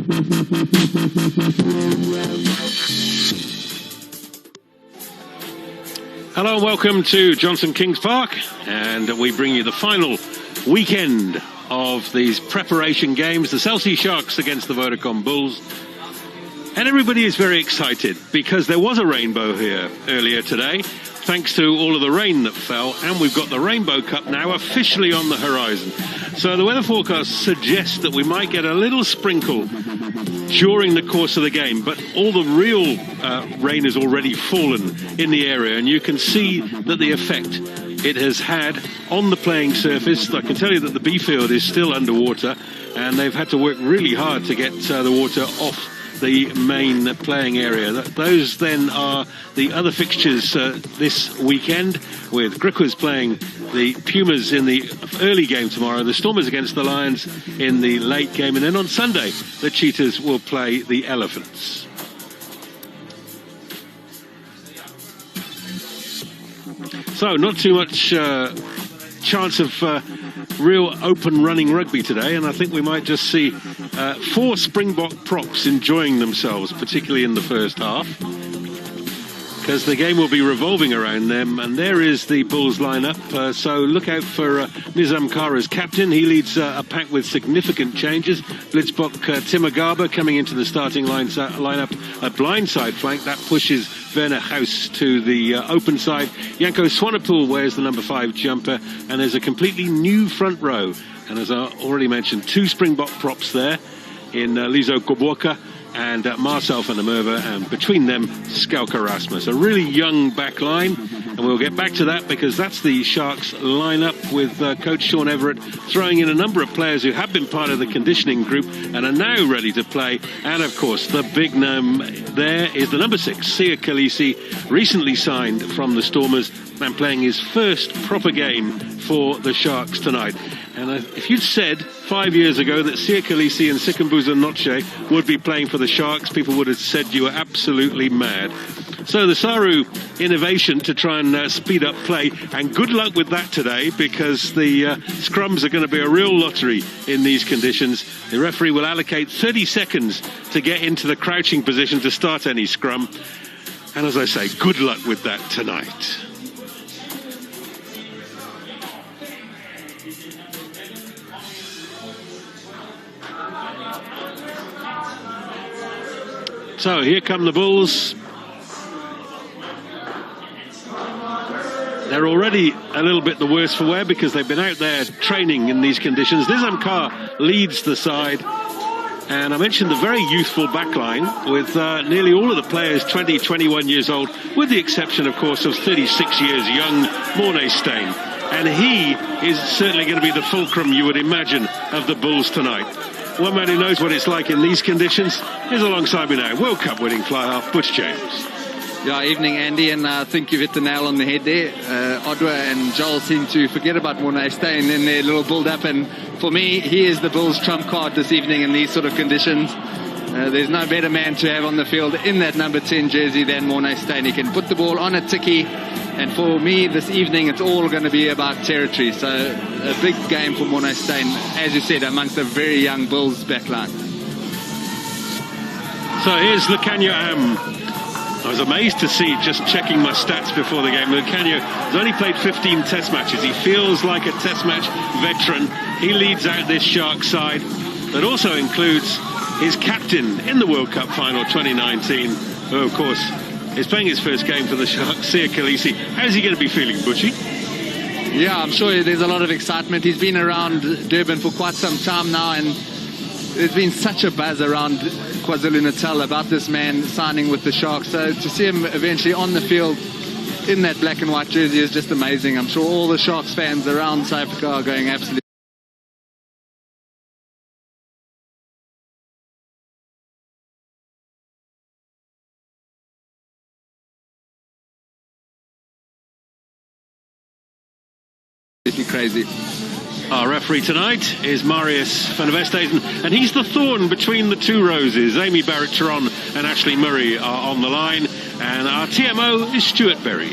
Hello and welcome to Johnson Kings Park, and we bring you the final weekend of these preparation games, the Cell C Sharks against the Vodacom Bulls. And everybody is very excited because there was a rainbow here earlier today, thanks to all of the rain that fell, and we've got the Rainbow Cup now officially on the horizon. So the weather forecast suggests that we might get a little sprinkle during the course of the game, but all the real rain has already fallen in the area, and you can see that the effect it has had on the playing surface. I can tell you that the B field is still underwater, and they've had to work really hard to get the water off the main playing area. Those then are the other fixtures this weekend, with Griquas playing the Pumas in the early game tomorrow, the Stormers against the Lions in the late game, and then on Sunday the Cheetahs will play the Elephants. So not too much chance of real open running rugby today, and I think we might just see 4 Springbok props enjoying themselves, particularly in the first half, because the game will be revolving around them. And there is the Bulls lineup, so look out for Nizam Kar as captain. He leads a pack with significant changes. Blitzbok Timagaba coming into the starting lineup, a blindside flank that pushes Werner Haus to the open side. Janko Swanepoel wears the number 5 jumper, and there's a completely new front row. And as I already mentioned, 2 Springbok props there in Lizo Koboka and Marcel van der Merwe, and between them, Skelka Rasmus. A really young back line, and we'll get back to that because that's the Sharks lineup with coach Sean Everett throwing in a number of players who have been part of the conditioning group and are now ready to play. And of course, the big name there is the number 6, Siya Kolisi, recently signed from the Stormers and playing his first proper game for the Sharks tonight. And if you'd said 5 years ago that Siya Kolisi and Sikambuza Noche would be playing for the Sharks, people would have said you were absolutely mad. So the Saru innovation to try and speed up play, and good luck with that today, because the scrums are going to be a real lottery in these conditions. The referee will allocate 30 seconds to get into the crouching position to start any scrum. And as I say, good luck with that tonight. So here come the Bulls. They're already a little bit the worse for wear because they've been out there training in these conditions. Nizam Kar leads the side. And I mentioned the very youthful backline with nearly all of the players 20, 21 years old, with the exception, of course, of 36 years young Morné Steyn. And he is certainly going to be the fulcrum, you would imagine, of the Bulls tonight. One man who knows what it's like in these conditions is alongside me now, World Cup winning fly half, Butch James. Yeah, evening, Andy, and I think you've hit the nail on the head there. Odwa and Joel seem to forget about Morné Steyn in their little build-up, and for me, he is the Bulls' trump card this evening in these sort of conditions. There's no better man to have on the field in that number 10 jersey than Morné Steyn. He can put the ball on a tiki, and for me this evening it's all going to be about territory. So a big game for Morné Steyn, as you said, amongst a very young Bulls backline. So here's Lukhanyo Am. I was amazed to see, just checking my stats before the game, Lukhanyo has only played 15 test matches. He feels like a test match veteran. He leads out this Shark side that also includes his captain in the World Cup final 2019, who of course is playing his first game for the Sharks, Siya Kolisi. How's he going to be feeling, Butchie? Yeah, I'm sure there's a lot of excitement. He's been around Durban for quite some time now, and there's been such a buzz around KwaZulu-Natal about this man signing with the Sharks. So to see him eventually on the field in that black and white jersey is just amazing. I'm sure all the Sharks fans around South Africa are going absolutely. Crazy. Our referee tonight is Marius van der Westhuizen, and he's the thorn between the two roses. Amy Barrett-Charon and Ashley Murray are on the line, and our TMO is Stuart Berry.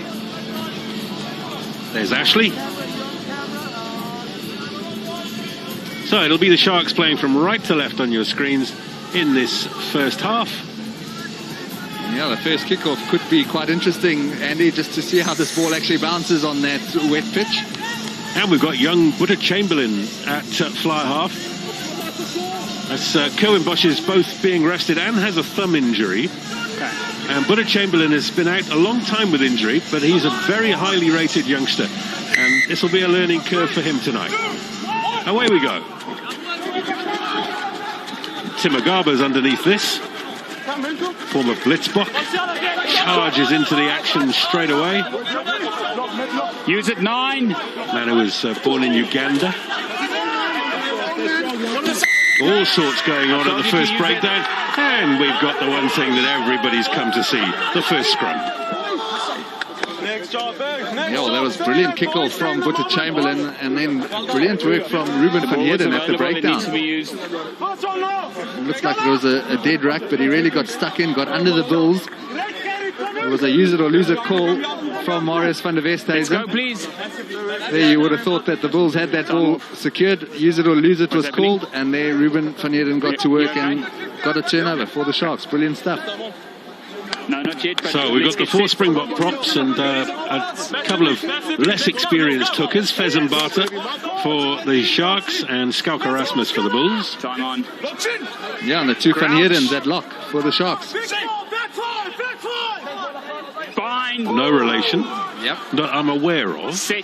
There's Ashley. So it'll be the Sharks playing from right to left on your screens in this first half. Yeah, the first kickoff could be quite interesting, Andy, just to see how this ball actually bounces on that wet pitch. And we've got young Butter Chamberlain at fly half. As Kerwin Bosch is both being rested and has a thumb injury. And Butter Chamberlain has been out a long time with injury, but he's a very highly rated youngster. And this will be a learning curve for him tonight. Away we go. Timagaba's underneath this. Former Blitzbock. Charges into the action straight away. Use it 9. Man who was born in Uganda. All sorts going on at the first breakdown. And we've got the one thing that everybody's come to see. The first scrum. Yeah, well, that was brilliant kickoff from Butter Chamberlain, and then brilliant work from Ruben van Heerden at the breakdown. It looked like there was a dead ruck, but he really got stuck in, got under the bulls. It was a use it or lose it call from Marius van der Westhuizen. Go, please. There you would have thought that the Bulls had that ball secured. Use it or lose it was called, and there Ruben van Heerden got to work and got a turnover for the Sharks. Brilliant stuff. No, not yet. So we've got the 4 Springbok props and a couple of less experienced hookers. Fez Mbata for the Sharks and Skalka Rasmus for the Bulls. Time on. Yeah, and the 2 Van Heerdens at lock for the Sharks. Fine. No relation. Yep. That I'm aware of. Set.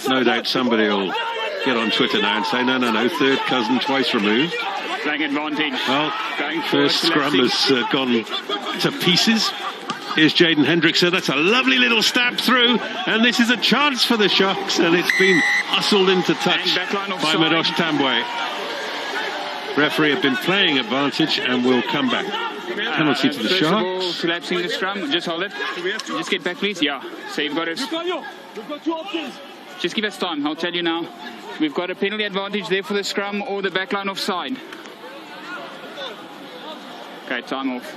No doubt somebody will get on Twitter now and say, no, third cousin twice removed. Playing advantage. Well, Going first scrum forward, has gone to pieces. Here's Jaden Hendrickson. That's a lovely little stab through. And this is a chance for the Sharks. And it's been hustled into touch by Medosh Tambwe. Referee have been playing advantage and will come back. Penalty to the First of all, Sharks. collapsing the scrum. Just hold it. Just get back, please. Yeah. So you've got it. Just give us time. I'll tell you now. We've got a penalty advantage there for the scrum or the backline offside. Okay, time off.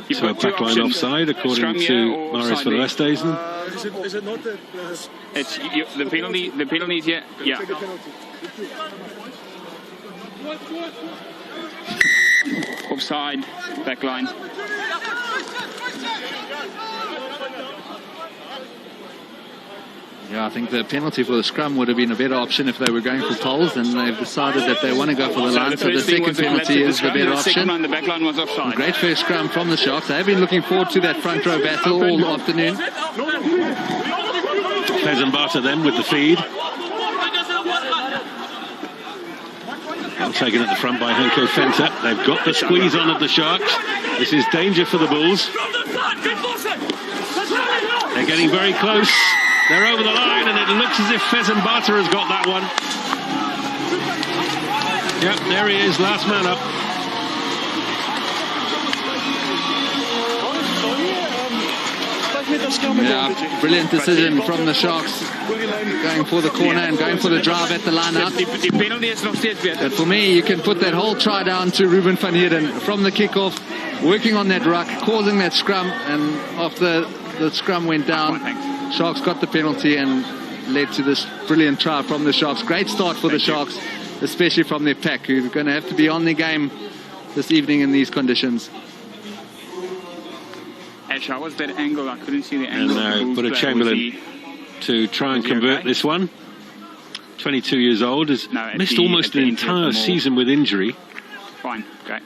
You've So got two backline options. offside, according Scrum to here or Marius offside van der there. Westhuizen. It's the penalty. The penalty is here. Yeah. Offside, back line. Yeah, I think the penalty for the scrum would have been a better option if they were going for poles, and they've decided that they want to go for the line. So the second penalty is the better The second option. one, the back line was offside. Great first scrum from the Sharks. They have been looking forward to that front row battle all afternoon. Fez Mbata then with the feed. Well taken at the front by Henko Fenter. They've got the squeeze on of the Sharks. This is danger for the Bulls. They're getting very close. They're over the line, and it looks as if Fez Mbata has got that one. Yep, there he is, last man up. Yeah, brilliant decision from the Sharks, going for the corner and going for the drive at the line out. The penalty is not steeds beter. But for me, you can put that whole try down to Ruben van Heerden from the kickoff, working on that ruck, causing that scrum, and after the scrum went down, Sharks got the penalty and led to this brilliant try from the Sharks. Great start for the Sharks, especially from their pack, who are going to have to be on the game this evening in these conditions. Ash, how was that angle? I couldn't see the angle. And Butter Chamberlain to try and convert this one. 22 years old, has missed almost an entire season with injury. Fine, okay.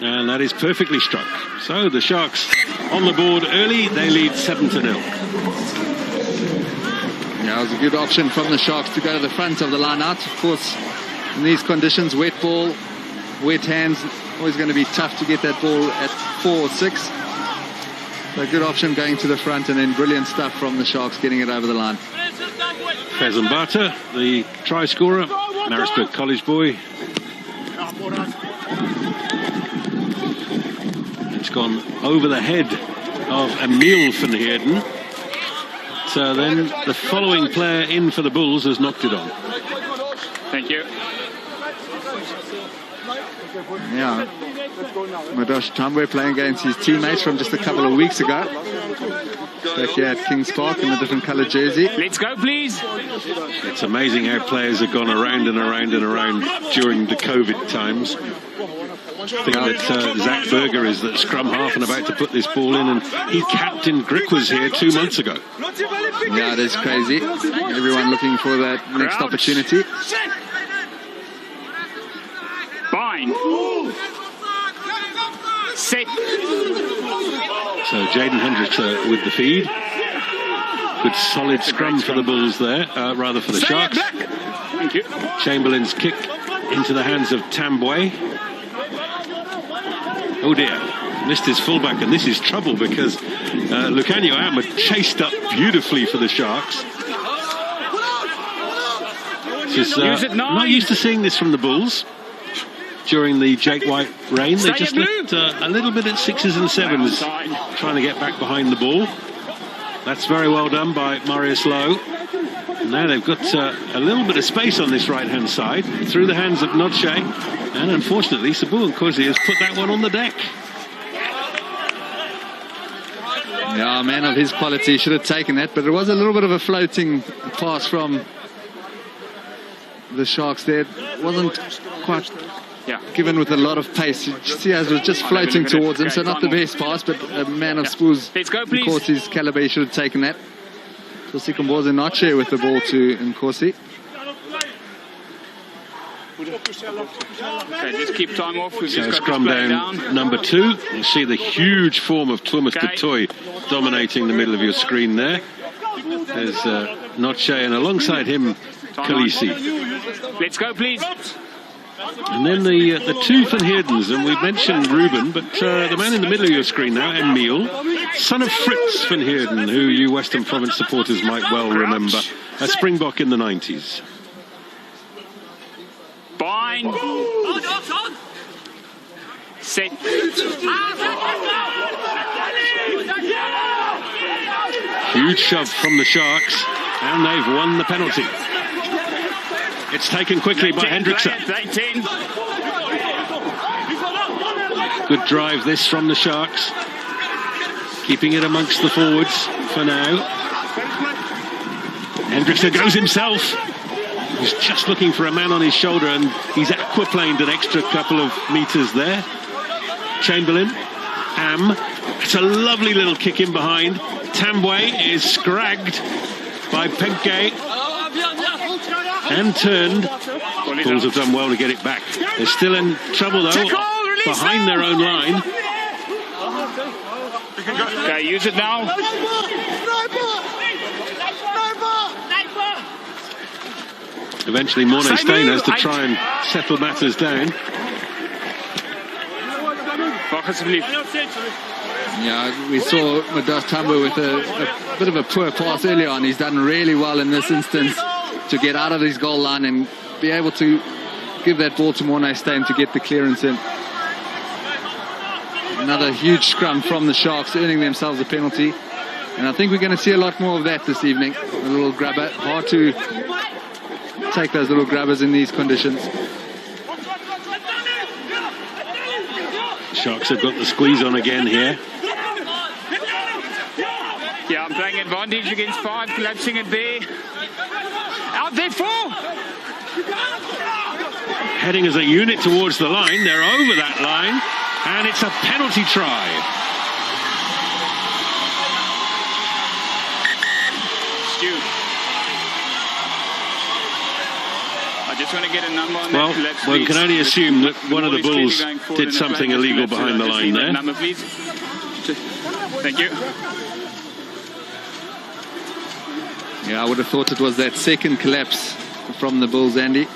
And that is perfectly struck. So the Sharks on the board early. They lead 7-0. Yeah, it was a good option from the Sharks to go to the front of the line out. Of course, in these conditions, wet ball, wet hands, always going to be tough to get that ball at 4 or 6. So a good option going to the front, and then brilliant stuff from the Sharks getting it over the line. Fez Mbata, the try scorer, Maritzburg College boy. It's gone over the head of Emil van Heerden. So then the following player in for the Bulls has knocked it on. Thank you. Yeah. Madosh Tambwe playing against his teammates from just a couple of weeks ago. Back here at Kings Park in a different coloured jersey. Let's go, please. It's amazing how players have gone around and around and around during the COVID times. I think that Zach Berger is the scrum half and about to put this ball in, and he captained Griquas here 2 months ago. Yeah, it is crazy. Everyone looking for that next opportunity. Bind. Set. So Jaden Hendricks with the feed. Good solid scrum for the Bulls there, rather for the Sharks. Thank you. Chamberlain's kick into the hands of Tambwe. Oh dear, missed his fullback, and this is trouble because Lucanio Am chased up beautifully for the Sharks. This is, not used to seeing this from the Bulls during the Jake White reign. They just looked a little bit at 6s and 7s, trying to get back behind the ball. That's very well done by Marius Lowe. And now they've got a little bit of space on this right-hand side, through the hands of Nodche. And unfortunately, Sabu Nkosi has put that one on the deck. Yeah, a man of his quality should have taken that, but it was a little bit of a floating pass from the Sharks there. It wasn't quite given with a lot of pace. Ciaz was just floating towards him, so not the best pass, but a man of Sabu's Nkosi's caliber, he should have taken that. So Sikomboza not share with the ball to Nkosi. Okay, just keep time off. We've So just got scrum this play down number 2. You see the huge form of Tuomas du Toit dominating the middle of your screen there. There's Notche, and alongside him, Khaleesi. Let's go, please. And then the two Van Heerdens, and we've mentioned Ruben, but the man in the middle of your screen now, Emile, son of Fritz Van Heerden, who you Western Province supporters might well remember, a Springbok in the 90s. Bind. Set. Huge shove from the Sharks, and they've won the penalty. It's taken quickly by Hendrickson. Good drive this from the Sharks, keeping it amongst the forwards for now. Hendrickson goes himself. He's just looking for a man on his shoulder, and he's aquaplaned an extra couple of meters there. Chamberlain, Am, it's a lovely little kick in behind. Tambwe is scragged by Penke and turned. Bulls have done well to get it back. They're still in trouble though, behind their own line. Okay, use it now. Eventually Morné Steyn has to try and settle matters down. Yeah, we saw Madosh Tambwe with a bit of a poor pass earlier on. He's done really well in this instance to get out of his goal line and be able to give that ball to Morné Steyn to get the clearance in. Another huge scrum from the Sharks, earning themselves a penalty. And I think we're going to see a lot more of that this evening. A little grabber. Hard to take those little grabbers in these conditions. Sharks have got the squeeze on again here. Yeah, I'm playing advantage against 5, collapsing it there. Out there 4. Heading as a unit towards the line. They're over that line, and it's a penalty try. Stu. I just want to get a number on Well, that. one can only assume that one of the Bulls did something illegal behind the line there. Number, please. Thank you. Yeah, I would have thought it was that second collapse from the Bulls, Andy.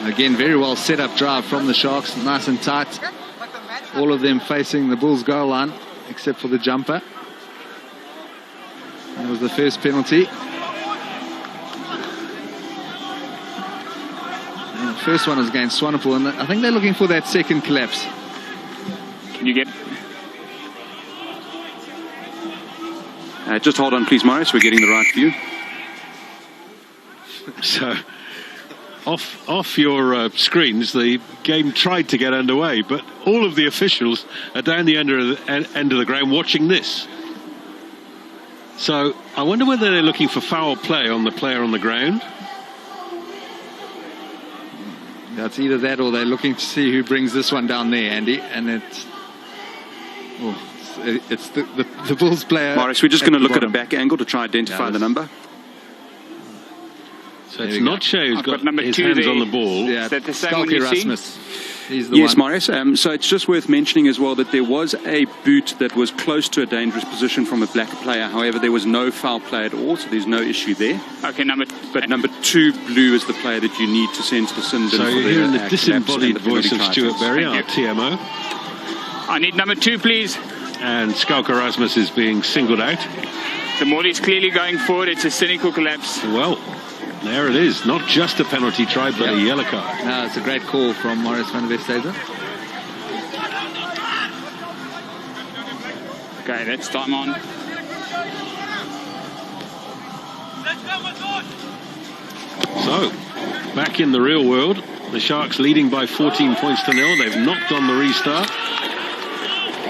Again, very well set up drive from the Sharks, nice and tight. All of them facing the Bulls goal line, except for the jumper. That was the first penalty. And the first one is against Swanepoel, and I think they're looking for that second collapse. Can you get... Just hold on, please, Morris. We're getting the right view. So off your screens, the game tried to get underway, but all of the officials are down the end of the ground watching this. So I wonder whether they're looking for foul play on the player on the ground. That's either that or they're looking to see who brings this one down there, Andy. And it's the Bulls player. Morris, we're just going to look at a back angle to try and identify the number. So it's not Shea who's got number his 2 hands there. on the ball. Yeah, Is that the same one you've Skalki seen? Rasmus. He's the Yes, one. Morris. So it's just worth mentioning as well that there was a boot that was close to a dangerous position from a black player. However, there was no foul play at all, so there's no issue there. Okay, But number 2 blue is the player that you need to send to the sin bin. So for you're their, hearing the collapse disembodied and the penalty voice of Stuart charges. Berry, our Thank you. TMO. I need number 2, please. And Skalka Rasmus is being singled out. The Morley's clearly going forward. It's a cynical collapse. Well, there it is. Not just a penalty try, but a yellow card. No, it's a great call from Morris van der Westhuizen. Okay, that's time on. So, back in the real world, the Sharks leading by 14 points to 0. They've knocked on the restart.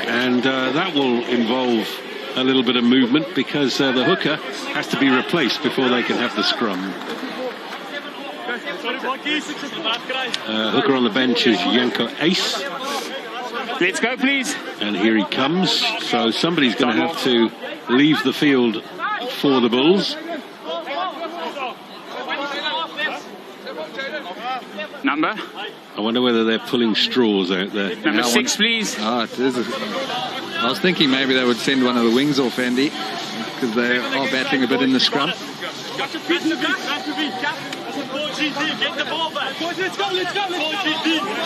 And that will involve a little bit of movement because the hooker has to be replaced before they can have the scrum. Hooker on the bench is Janko Ace. Let's go, please. And here he comes. So somebody's going to have to leave the field for the Bulls. Number? I wonder whether they're pulling straws out there. Number 6, please. Oh, it is. I was thinking maybe they would send one of the wings off, Andy, because they are battling a bit in the scrum.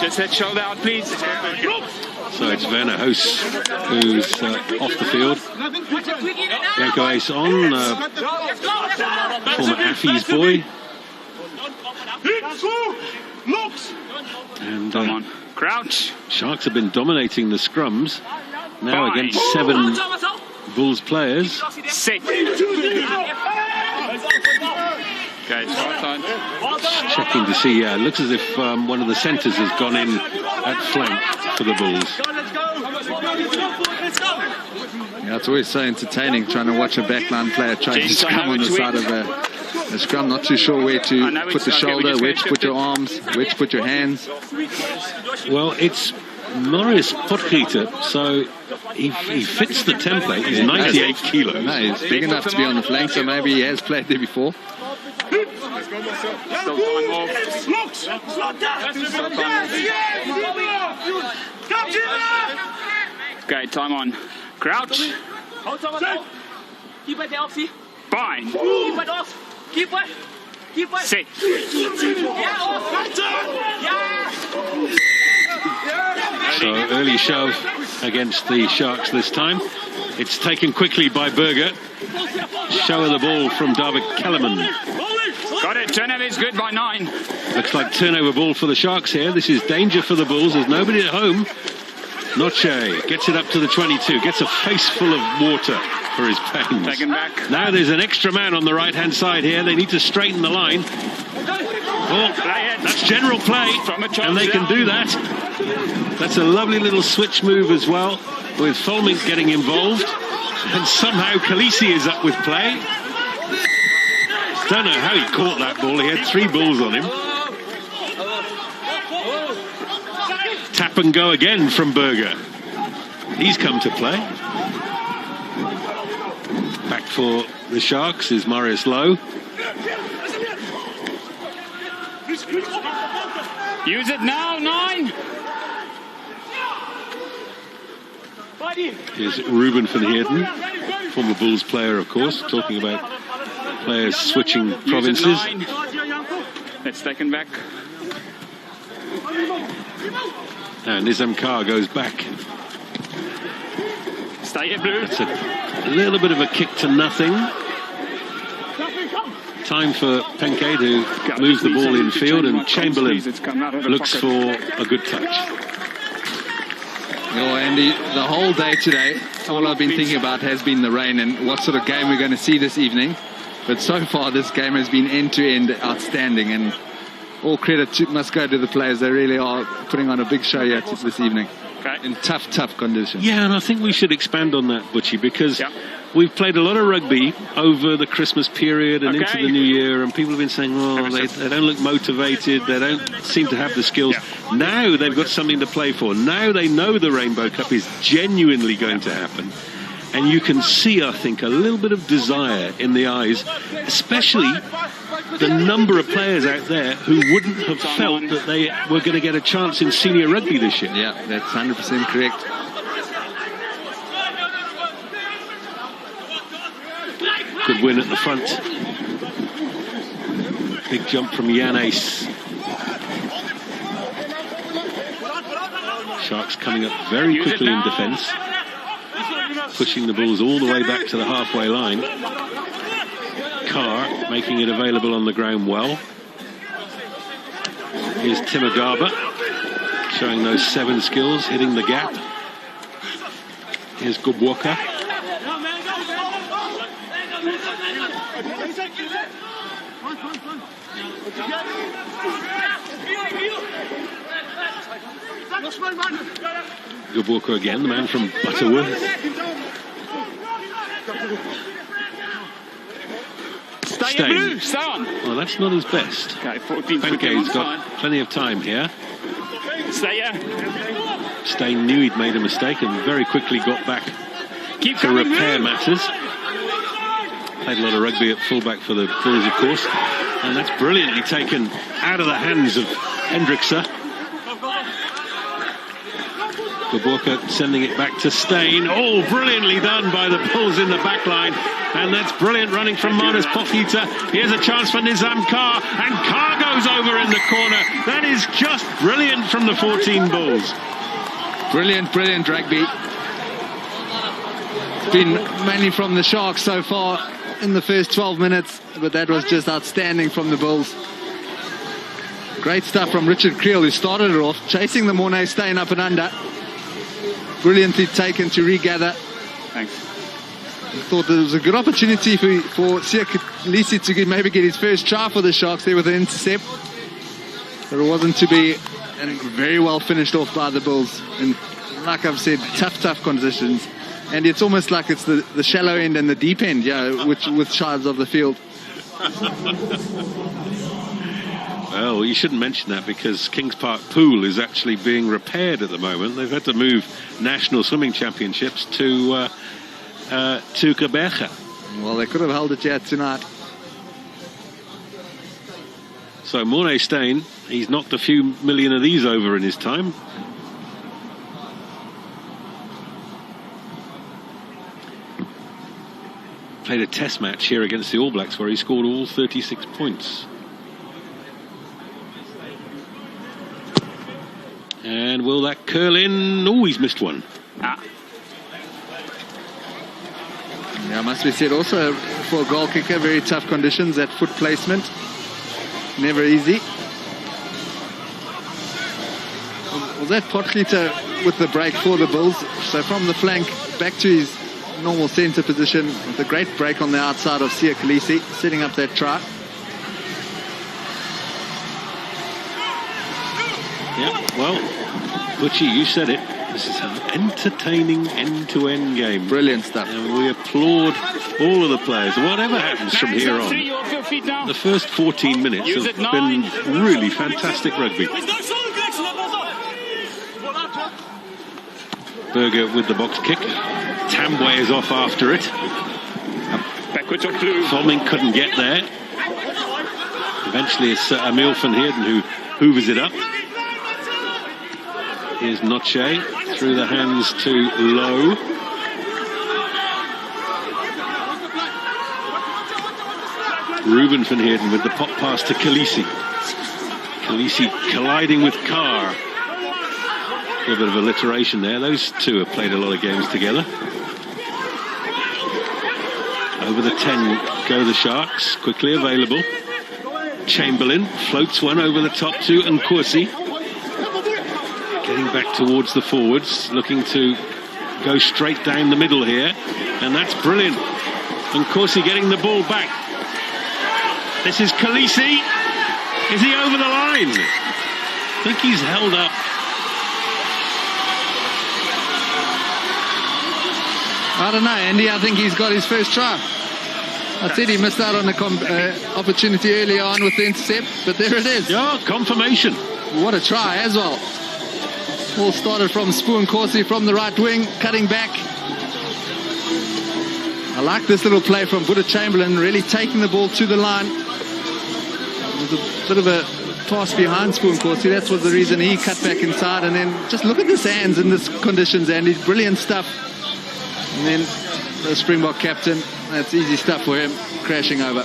Just that shoulder out, please. So it's Werner Hoos who's off the field. Janko Ace on, former Affy's boy. And Come on. Crouch. Sharks have been dominating the scrums. Now Fine. against 7 Bulls players. Set. Okay, start time. Checking to see, yeah, it looks as if one of the centres has gone in at flank for the Bulls. Yeah, it's always so entertaining trying to watch a backline player trying to James, I scrum know on the which side way. of a scrum. Not too sure where I to know put it's the okay, we shoulder, just where gotta to put your shift arms, where to put your hands. Well, it's Marius Potgieter, so he fits the template. He's 98 kilos. No, he's big enough to be on the flank, so maybe he has played there before. Still time off. Okay, time on. Crouch. Fine. Set. So early shove against the Sharks this time. It's taken quickly by Berger. Show of the ball from David Kellerman. Got it. Turnover is good by 9. Looks like turnover ball for the Sharks here. This is danger for the Bulls. There's nobody at home. Noche gets it up to the 22. Gets a face full of water for his pains. Taken back. Now there's an extra man on the right-hand side here. They need to straighten the line. Oh, that's general play, and they can do that. That's a lovely little switch move as well, with Fulmink getting involved. And somehow Khaleesi is up with play. Don't know how he caught that ball. He had 3 Bulls on him. Tap and go again from Berger. He's come to play. Back for the Sharks is Marius Lowe. Use it now, 9. Here's Ruben van Heerden, former Bulls player, of course, talking about players switching provinces. Use it, 9. That's taken back. And Nizam Kar goes back. Stay here, Blue. It's a little bit of a kick to nothing. Time for Penke to move the ball in field, and Chamberlain looks for a good touch. Andy, the whole day today, all I've been thinking about has been the rain and what sort of game we're going to see this evening. But so far, this game has been end-to-end outstanding, and all credit must go to the players. They really are putting on a big show here this evening. Okay. In tough conditions. Yeah, and I think we should expand on that, Butchie, because we've played a lot of rugby over the Christmas period and into the new year, and people have been saying, oh, they don't look motivated, they don't seem to have the skills. Now they've got something to play for. Now they know the Rainbow Cup is genuinely going to happen. And you can see, I think, a little bit of desire in the eyes, especially the number of players out there who wouldn't have felt that they were going to get a chance in senior rugby this year. Yeah, that's 100% correct. Good win at the front. Big jump from Jan Ace. Sharks coming up very quickly in defence, pushing the Bulls all the way back to the halfway line. Carr making it available on the ground well. Here's Timagaba showing those 7 skills, hitting the gap. Here's Gubwaka. Gubwaka again, the man from Butterworth. Stay on. Well, that's not his best. Okay, 14. Pankay's got plenty of time here. Stay. Steyn knew he'd made a mistake and very quickly got back to repair matters. Played a lot of rugby at fullback for the Bulls, of course. And that's brilliantly taken out of the hands of Hendrickse. Gubwaka sending it back to Steyn. Oh, brilliantly done by the Bulls in the back line. And that's brilliant running from Marnus Potgieter. Here's a chance for Nizam Carr. And Carr goes over in the corner. That is just brilliant from the 14 Bulls. Brilliant rugby. It's been mainly from the Sharks so far in the first 12 minutes, but that was just outstanding from the Bulls. Great stuff from Richard Creel, who started it off, chasing the Mornay Steyn up and under. Brilliantly taken to regather. Thanks. I thought there was a good opportunity for Siya Kolisi to maybe get his first try for the Sharks there with an intercept. But it wasn't to be, and very well finished off by the Bulls. And like I've said, tough conditions. And it's almost like it's the shallow end and the deep end, with sides of the field. Well, you shouldn't mention that because Kings Park Pool is actually being repaired at the moment. They've had to move national swimming championships to Gqeberha. Well, they could have held it tonight. So Mornay Steyn, he's knocked a few million of these over in his time. Played a test match here against the All Blacks where he scored all 36 points. And will that curl in? Oh, he's missed one. Yeah, must be said also for a goal kicker, very tough conditions at foot placement. Never easy. Was that Potgieter with the break for the Bulls? So from the flank back to his normal centre position with a great break on the outside of Siya Kolisi, setting up that try. Yeah, well, Butchie, you said it. This is an entertaining end-to-end game. Brilliant stuff. And we applaud all of the players. Whatever happens from here on, the first 14 minutes have been really fantastic rugby. Berger with the box kick. Tambwe is off after it. Backwards or blue. Volming couldn't get there. Eventually it's Emil van Heerden who hoovers it up. Here's Noche through the hands to Lowe. Ruben van Heerden with the pop pass to Kolisi. Kolisi colliding with Carr. A little bit of alliteration there. Those two have played a lot of games together. Over the 10 go the Sharks, quickly available. Chamberlain floats one over the top to Nkosi. Getting back towards the forwards, looking to go straight down the middle here. And that's brilliant. Nkosi getting the ball back. This is Khaleesi. Is he over the line? I think he's held up. I don't know, Andy. I think he's got his first try. I said he missed out on the opportunity early on with the intercept, but there it is. Yeah, confirmation. What a try as well. All started from Spoon Corsi from the right wing, cutting back. I like this little play from Buddha Chamberlain, really taking the ball to the line. It was a bit of a pass behind Spoon Corsi. That was the reason he cut back inside. And then just look at his hands in this conditions, Andy. Brilliant stuff. And then the Springbok captain, that's easy stuff for him, crashing over.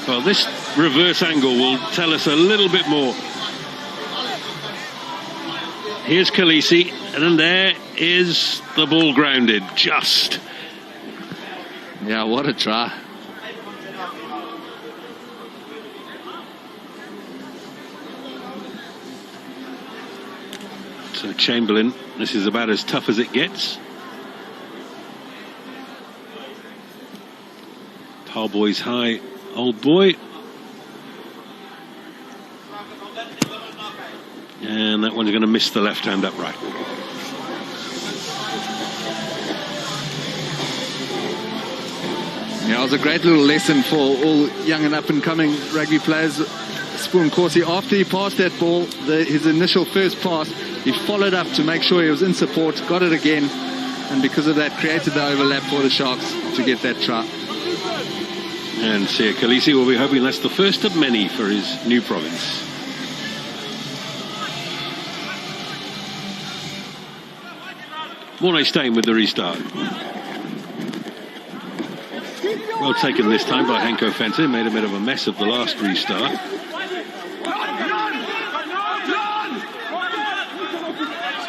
Well, this reverse angle will tell us a little bit more. Here's Khaleesi, and then there is the ball grounded, just. Yeah, what a try. So Chamberlain, this is about as tough as it gets. Parboy's high, old boy. And that one's going to miss the left hand upright. Yeah, it was a great little lesson for all young and up-and-coming rugby players. Spoon Corsi, after he passed that ball, his initial first pass, he followed up to make sure he was in support, got it again, and because of that created the overlap for the Sharks to get that try. And Siya Kolisi will be hoping that's the first of many for his new province. Morné Steyn with the restart. Well taken this time by Henko Venter. Made a bit of a mess of the last restart.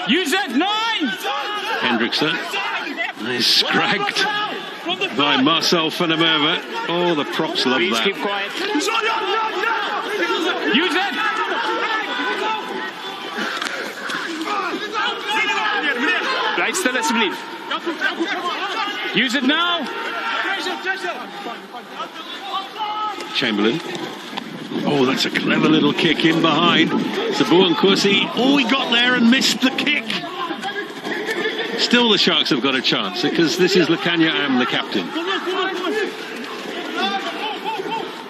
Use that 9! Hendrickson is scragged by Marcel van der Merwe. Oh, the props love Please that. keep quiet. Use that! Blijf stil alsjeblieft. Use it now. Chamberlain. Oh, that's a clever little kick in behind. Sabou Nkosi. Oh, he got there and missed the kick. Still the Sharks have got a chance because this is Lukhanyo Am, the captain.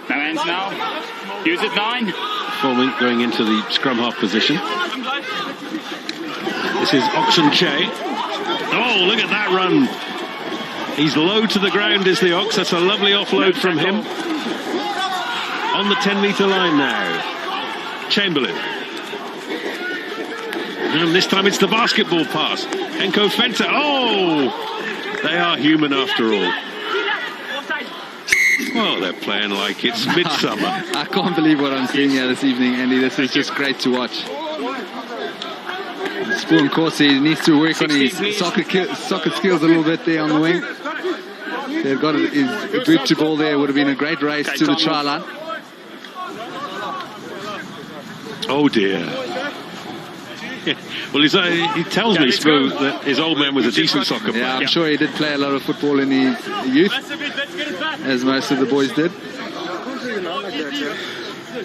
No hands now. Use it 9. Forming, going into the scrum half position. This is Oxen Che. Oh, look at that run. He's low to the ground, is the Ox. That's a lovely offload from him. On the 10-metre line now. Chamberlain. And this time it's the basketball pass. Henko Venter. Oh! They are human after all. Well, they're playing like it's midsummer. I can't believe what I'm seeing here this evening, Andy. This is just great to watch. Spoon Corsi needs to work on his soccer skills a little bit there on the wing. They've got his boot to ball there. Would have been a great race to the try line. Oh dear. Well, he tells me, Smooth, that his old man was a decent soccer player. Yeah, I'm sure he did play a lot of football in his youth, as most of the boys did.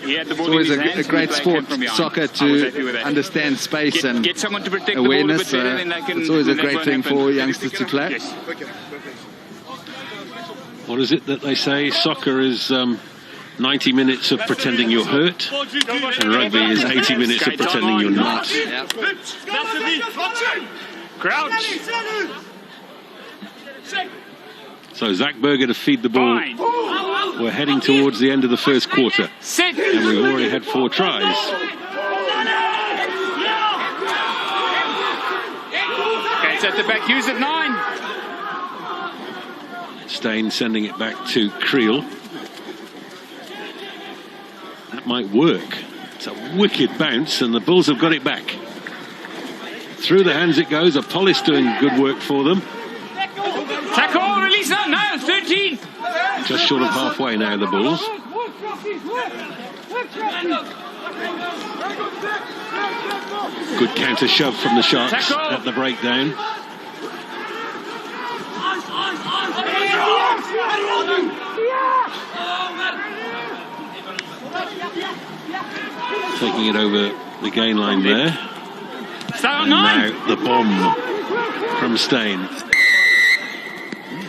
It's always a great sport, soccer, to understand space and awareness. It's always a great thing for youngsters to play. What is it that they say? Soccer is 90 minutes of pretending you're hurt, and rugby is 80 minutes of pretending you're not. Crouch. So Zach Berger to feed the ball. We're heading towards the end of the first quarter, Sit. and we've already had 4 tries. Okay, it's at the back. Use it 9. Steyn sending it back to Creel. That might work. It's a wicked bounce, and the Bulls have got it back. Through the hands it goes. Apollis doing good work for them. Tackle, release now. No, 13. Just short of halfway now, the Bulls. Good counter shove from the Sharks at the breakdown. taking it over the gain line there. And now the bomb from Steyn.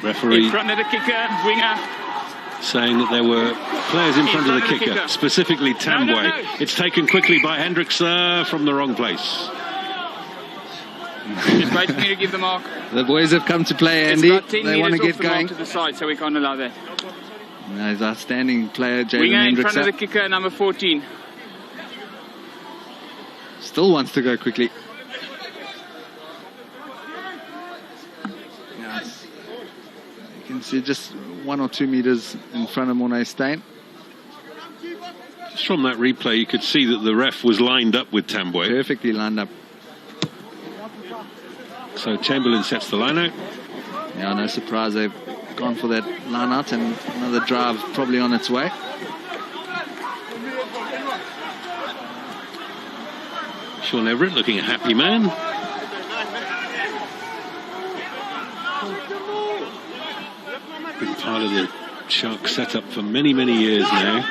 Referee In front of the kicker, winger. saying that there were players in front of the kicker, specifically Tambwe. No. It's taken quickly by Hendricks from the wrong place. Just wait for me to give the mark. The boys have come to play, It's Andy. got 10 They want to metres get off the mark going. to the side, so we can't allow that. He's outstanding player, Jalen Winger in Hendricks. front of the kicker, number 14. Still wants to go quickly. Yes. You can see just 1 or 2 meters in front of Morné Steyn. Just from that replay, you could see that the ref was lined up with Tambwe. Perfectly lined up. So Chamberlain sets the line out. Yeah, no surprise they've gone for that line out, and another drive probably on its way. Sean Everett looking a happy man. Been part of the Sharks setup for many, many years now.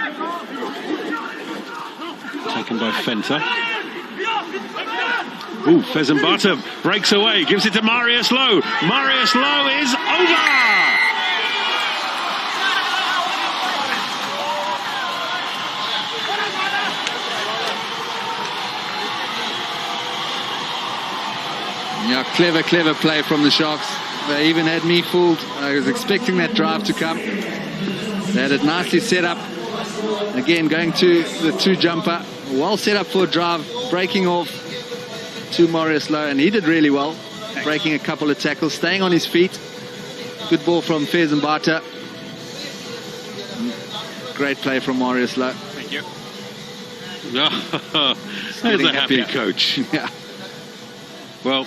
Taken by Fenter. Ooh, Fezembata breaks away, gives it to Marius Lowe. Marius Lowe is over! Yeah, clever play from the Sharks. They even had me fooled. I was expecting that drive to come. They had it nicely set up. Again, going to the 2-jumper. Well set up for a drive, breaking off to Marius Lowe, and he did really well, breaking a couple of tackles, staying on his feet. Good ball from Fezembata. Great play from Marius Lowe. Thank you. There's a happy coach. Yeah. Well,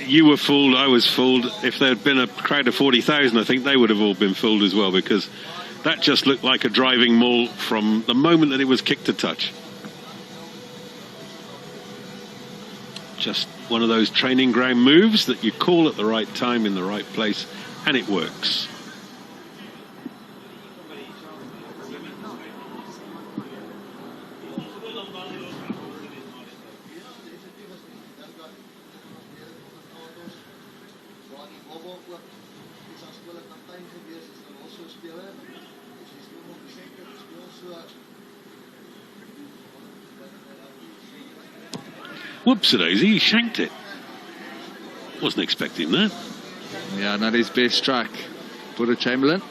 you were fooled, I was fooled. If there had been a crowd of 40,000, I think they would have all been fooled as well, because that just looked like a driving maul from the moment that it was kicked to touch. Just one of those training ground moves that you call at the right time in the right place, and it works. Whoopsie-daisy, he shanked it. Wasn't expecting that. Yeah, not his best strike. Buddha Chamberlain.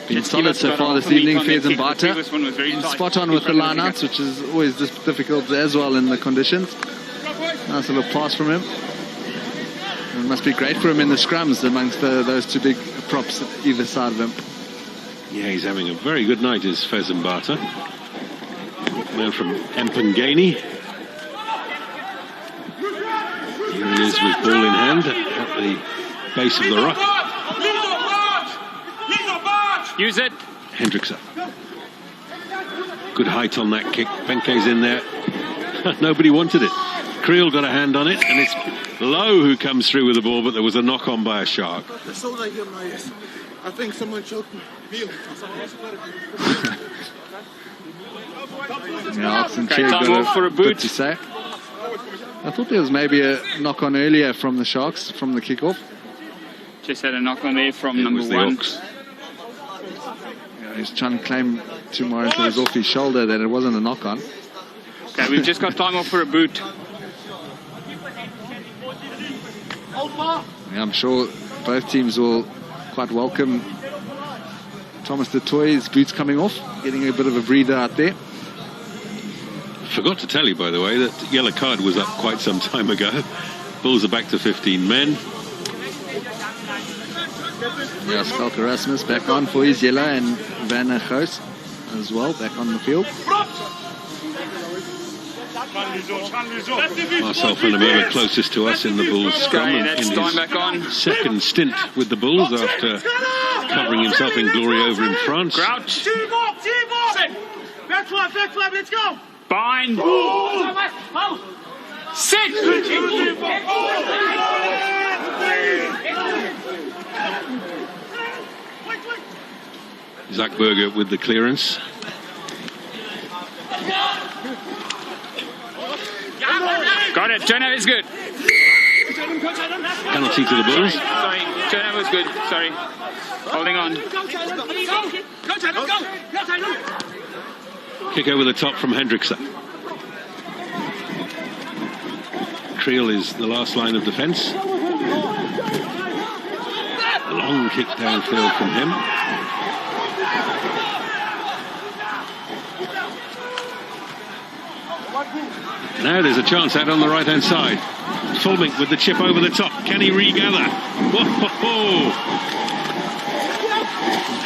Been solid so far this evening, Fezembata. Spot on with the line-outs, which is always difficult as well in the conditions. Nice little pass from him. It must be great for him in the scrums amongst those 2 big props either side of him. Yeah, he's having a very good night, is Fezembata. Man from Empangeni. Here he is with ball in hand at the base of the rock. Use it. Hendricks up. Good height on that kick. Benke's in there. Nobody wanted it. Creel got a hand on it, and it's Lowe who comes through with the ball, but there was a knock on by a Shark. I think someone choked me. Yeah, Oxen Okay, Chair time got off for a boot. bit to say. I thought there was maybe a knock on earlier from the Sharks from the kickoff. Just had a knock on there from It number was the 1. Ox. He was trying to claim to Morris that it was off his shoulder that it wasn't a knock on. Okay, we've just got time off for a boot. Yeah, I'm sure both teams will quite welcome Thomas du Toit's boots coming off, getting a bit of a breather out there. Forgot to tell you, by the way, that yellow card was up quite some time ago. Bulls are back to 15 men. Yeah, Schalke Erasmus back on for his yellow, and Van der Goos as well back on the field. Marcel van der Merwe closest to us in the Bulls scrum, Okay, and that's in time back on. his second stint with the Bulls after covering himself in glory over in France. Crouch. Back five, let's go. Bind. Sit. Zach Berger with the clearance. Got it. Turnover is good. Penalty to the Bulls. Sorry. Turnover is good. Sorry. Holding on. Kick over the top from Hendrickson. Creel is the last line of defence. Long kick downfield from him. Now there's a chance out on the right-hand side. Fulmink with the chip over the top. Can he regather? Whoa!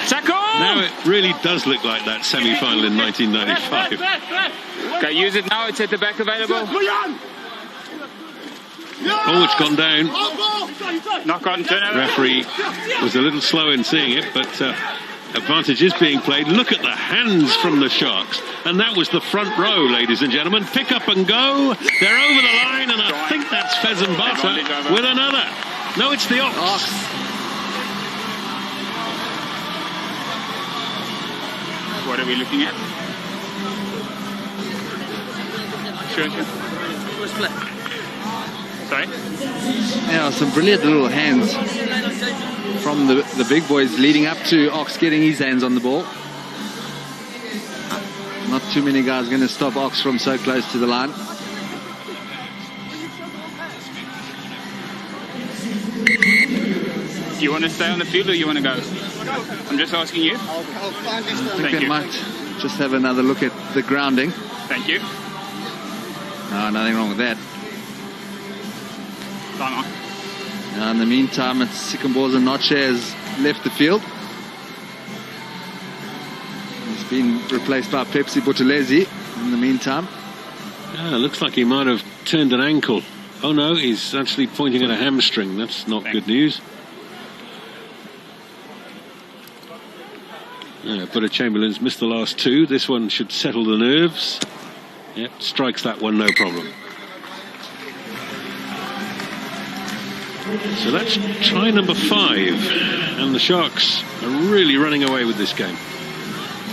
Tackle! Now it really does look like that semi-final in 1995. Okay, use it now. It's at the back available. Oh, it's gone down. Knock on, turnover. Referee was a little slow in seeing it, but advantage is being played. Look at the hands from the Sharks. And that was the front row, ladies and gentlemen. Pick up and go. They're over the line, and I think that's Fezenbata with another. No, it's the Ox. What are we looking at? Sure. Sorry? Yeah, some brilliant little hands from the big boys leading up to Ox getting his hands on the ball. Not too many guys going to stop Ox from so close to the line. Do you want to stay on the field or you want to go? I'm just asking you. I think I might just have another look at the grounding. Thank you. No, nothing wrong with that. Time on. Now in the meantime, it's Sikamboza Noche has left the field. He's been replaced by Pepsi Buthelezi in the meantime. Yeah, looks like he might have turned an ankle. Oh no, he's actually pointing at a hamstring. That's not good news. Yeah, Butter Chamberlain's missed the last two. This one should settle the nerves. Yep, strikes that one, no problem. So that's try number 5. And the Sharks are really running away with this game.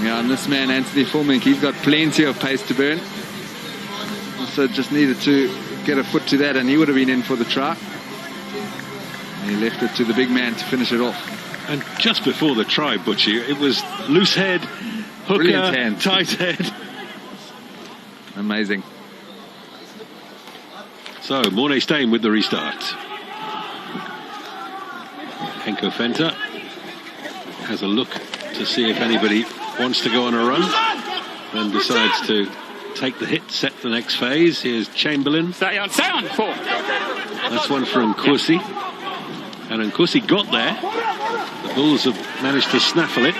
Yeah, and this man, Anthony Fulmink, he's got plenty of pace to burn. So just needed to get a foot to that and he would have been in for the try. And he left it to the big man to finish it off. And just before the try, Butchie, it was loose head, hooker, tight head. Amazing. So, Mornay Steyn with the restart. Henko Fenter has a look to see if anybody wants to go on a run. Then decides to take the hit, set the next phase. Here's Chamberlain. Stay on, 4. That's one for Nkosi. And Nkosi got there. The Bulls have managed to snaffle it.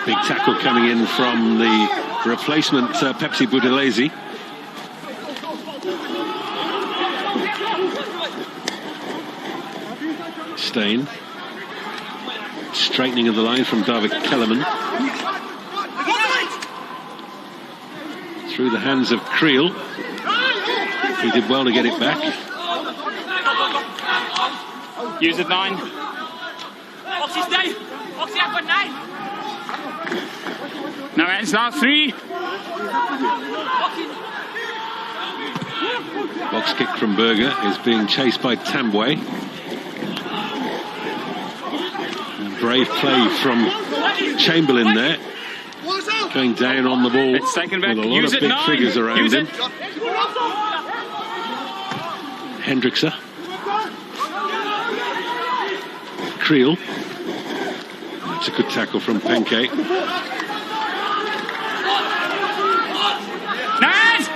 Big tackle coming in from the replacement Pepsi Buthelezi. Steyn. Straightening of the line from David Kellerman. Through the hands of Creel. He did well to get it back. Use it 9. No hands now, 3. Box kick from Berger is being chased by Tambwe. And brave play from Chamberlain there. Going down on the ball. It's taken back. With a lot Use of it big 9. figures around Use him. it. Hendrickson. Creel. That's a good tackle from Penke. Nice!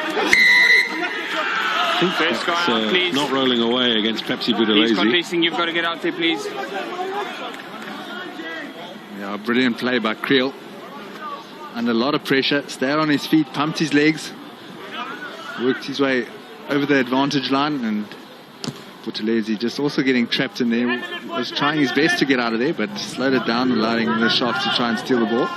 I think First that's guy out, please. not rolling away against Pepsi He's Buthelezi. contesting. You've got to get out there, please. Yeah, brilliant play by Creel. Under a lot of pressure. Stayed on his feet, pumped his legs. Worked his way over the advantage line, and Buthelezi just also getting trapped in there. Was trying his best to get out of there, but slowed it down, allowing the Sharks to try and steal the ball.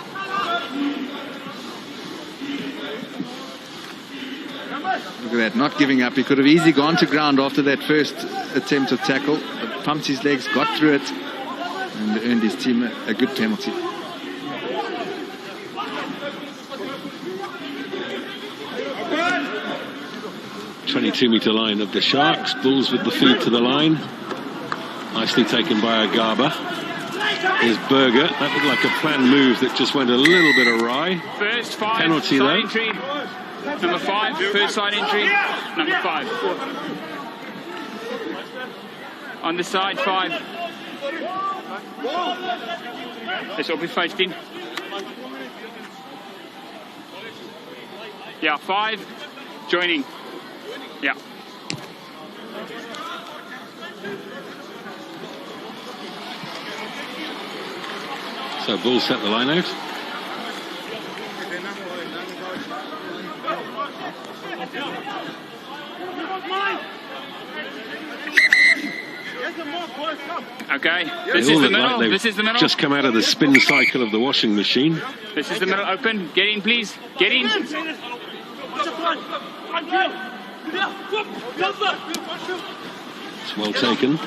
Look at that, not giving up. He could have easily gone to ground after that first attempt of tackle. But pumped his legs, got through it, and earned his team a good penalty. .22-metre line of the Sharks. Bulls with the feed to the line. Nicely taken by Agaba. Here's Berger. That looked like a planned move that just went a little bit awry. First 5, penalty side though. entry. Number 5, first side entry. Number 5. On the side, 5. Let's all be 15. Yeah, 5. Joining. Yeah. So Bulls set the line out. Okay, They this all is the look middle. like they've This is the middle. just come out of the spin cycle of the washing machine. This is the middle. Open. Get in, please. Get in. It's well taken.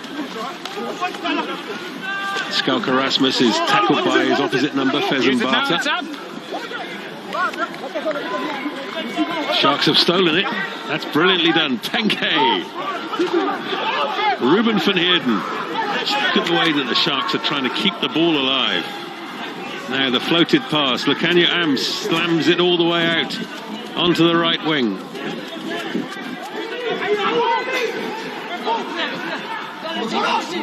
Skalka Rasmus is tackled by his opposite number, Use Faison it now. It's Bata. up. Sharks have stolen it. That's brilliantly done. Penke. Ruben van Heerden. Look at the way that the Sharks are trying to keep the ball alive. Now the floated pass. Lukhanyo Am slams it all the way out onto the right wing.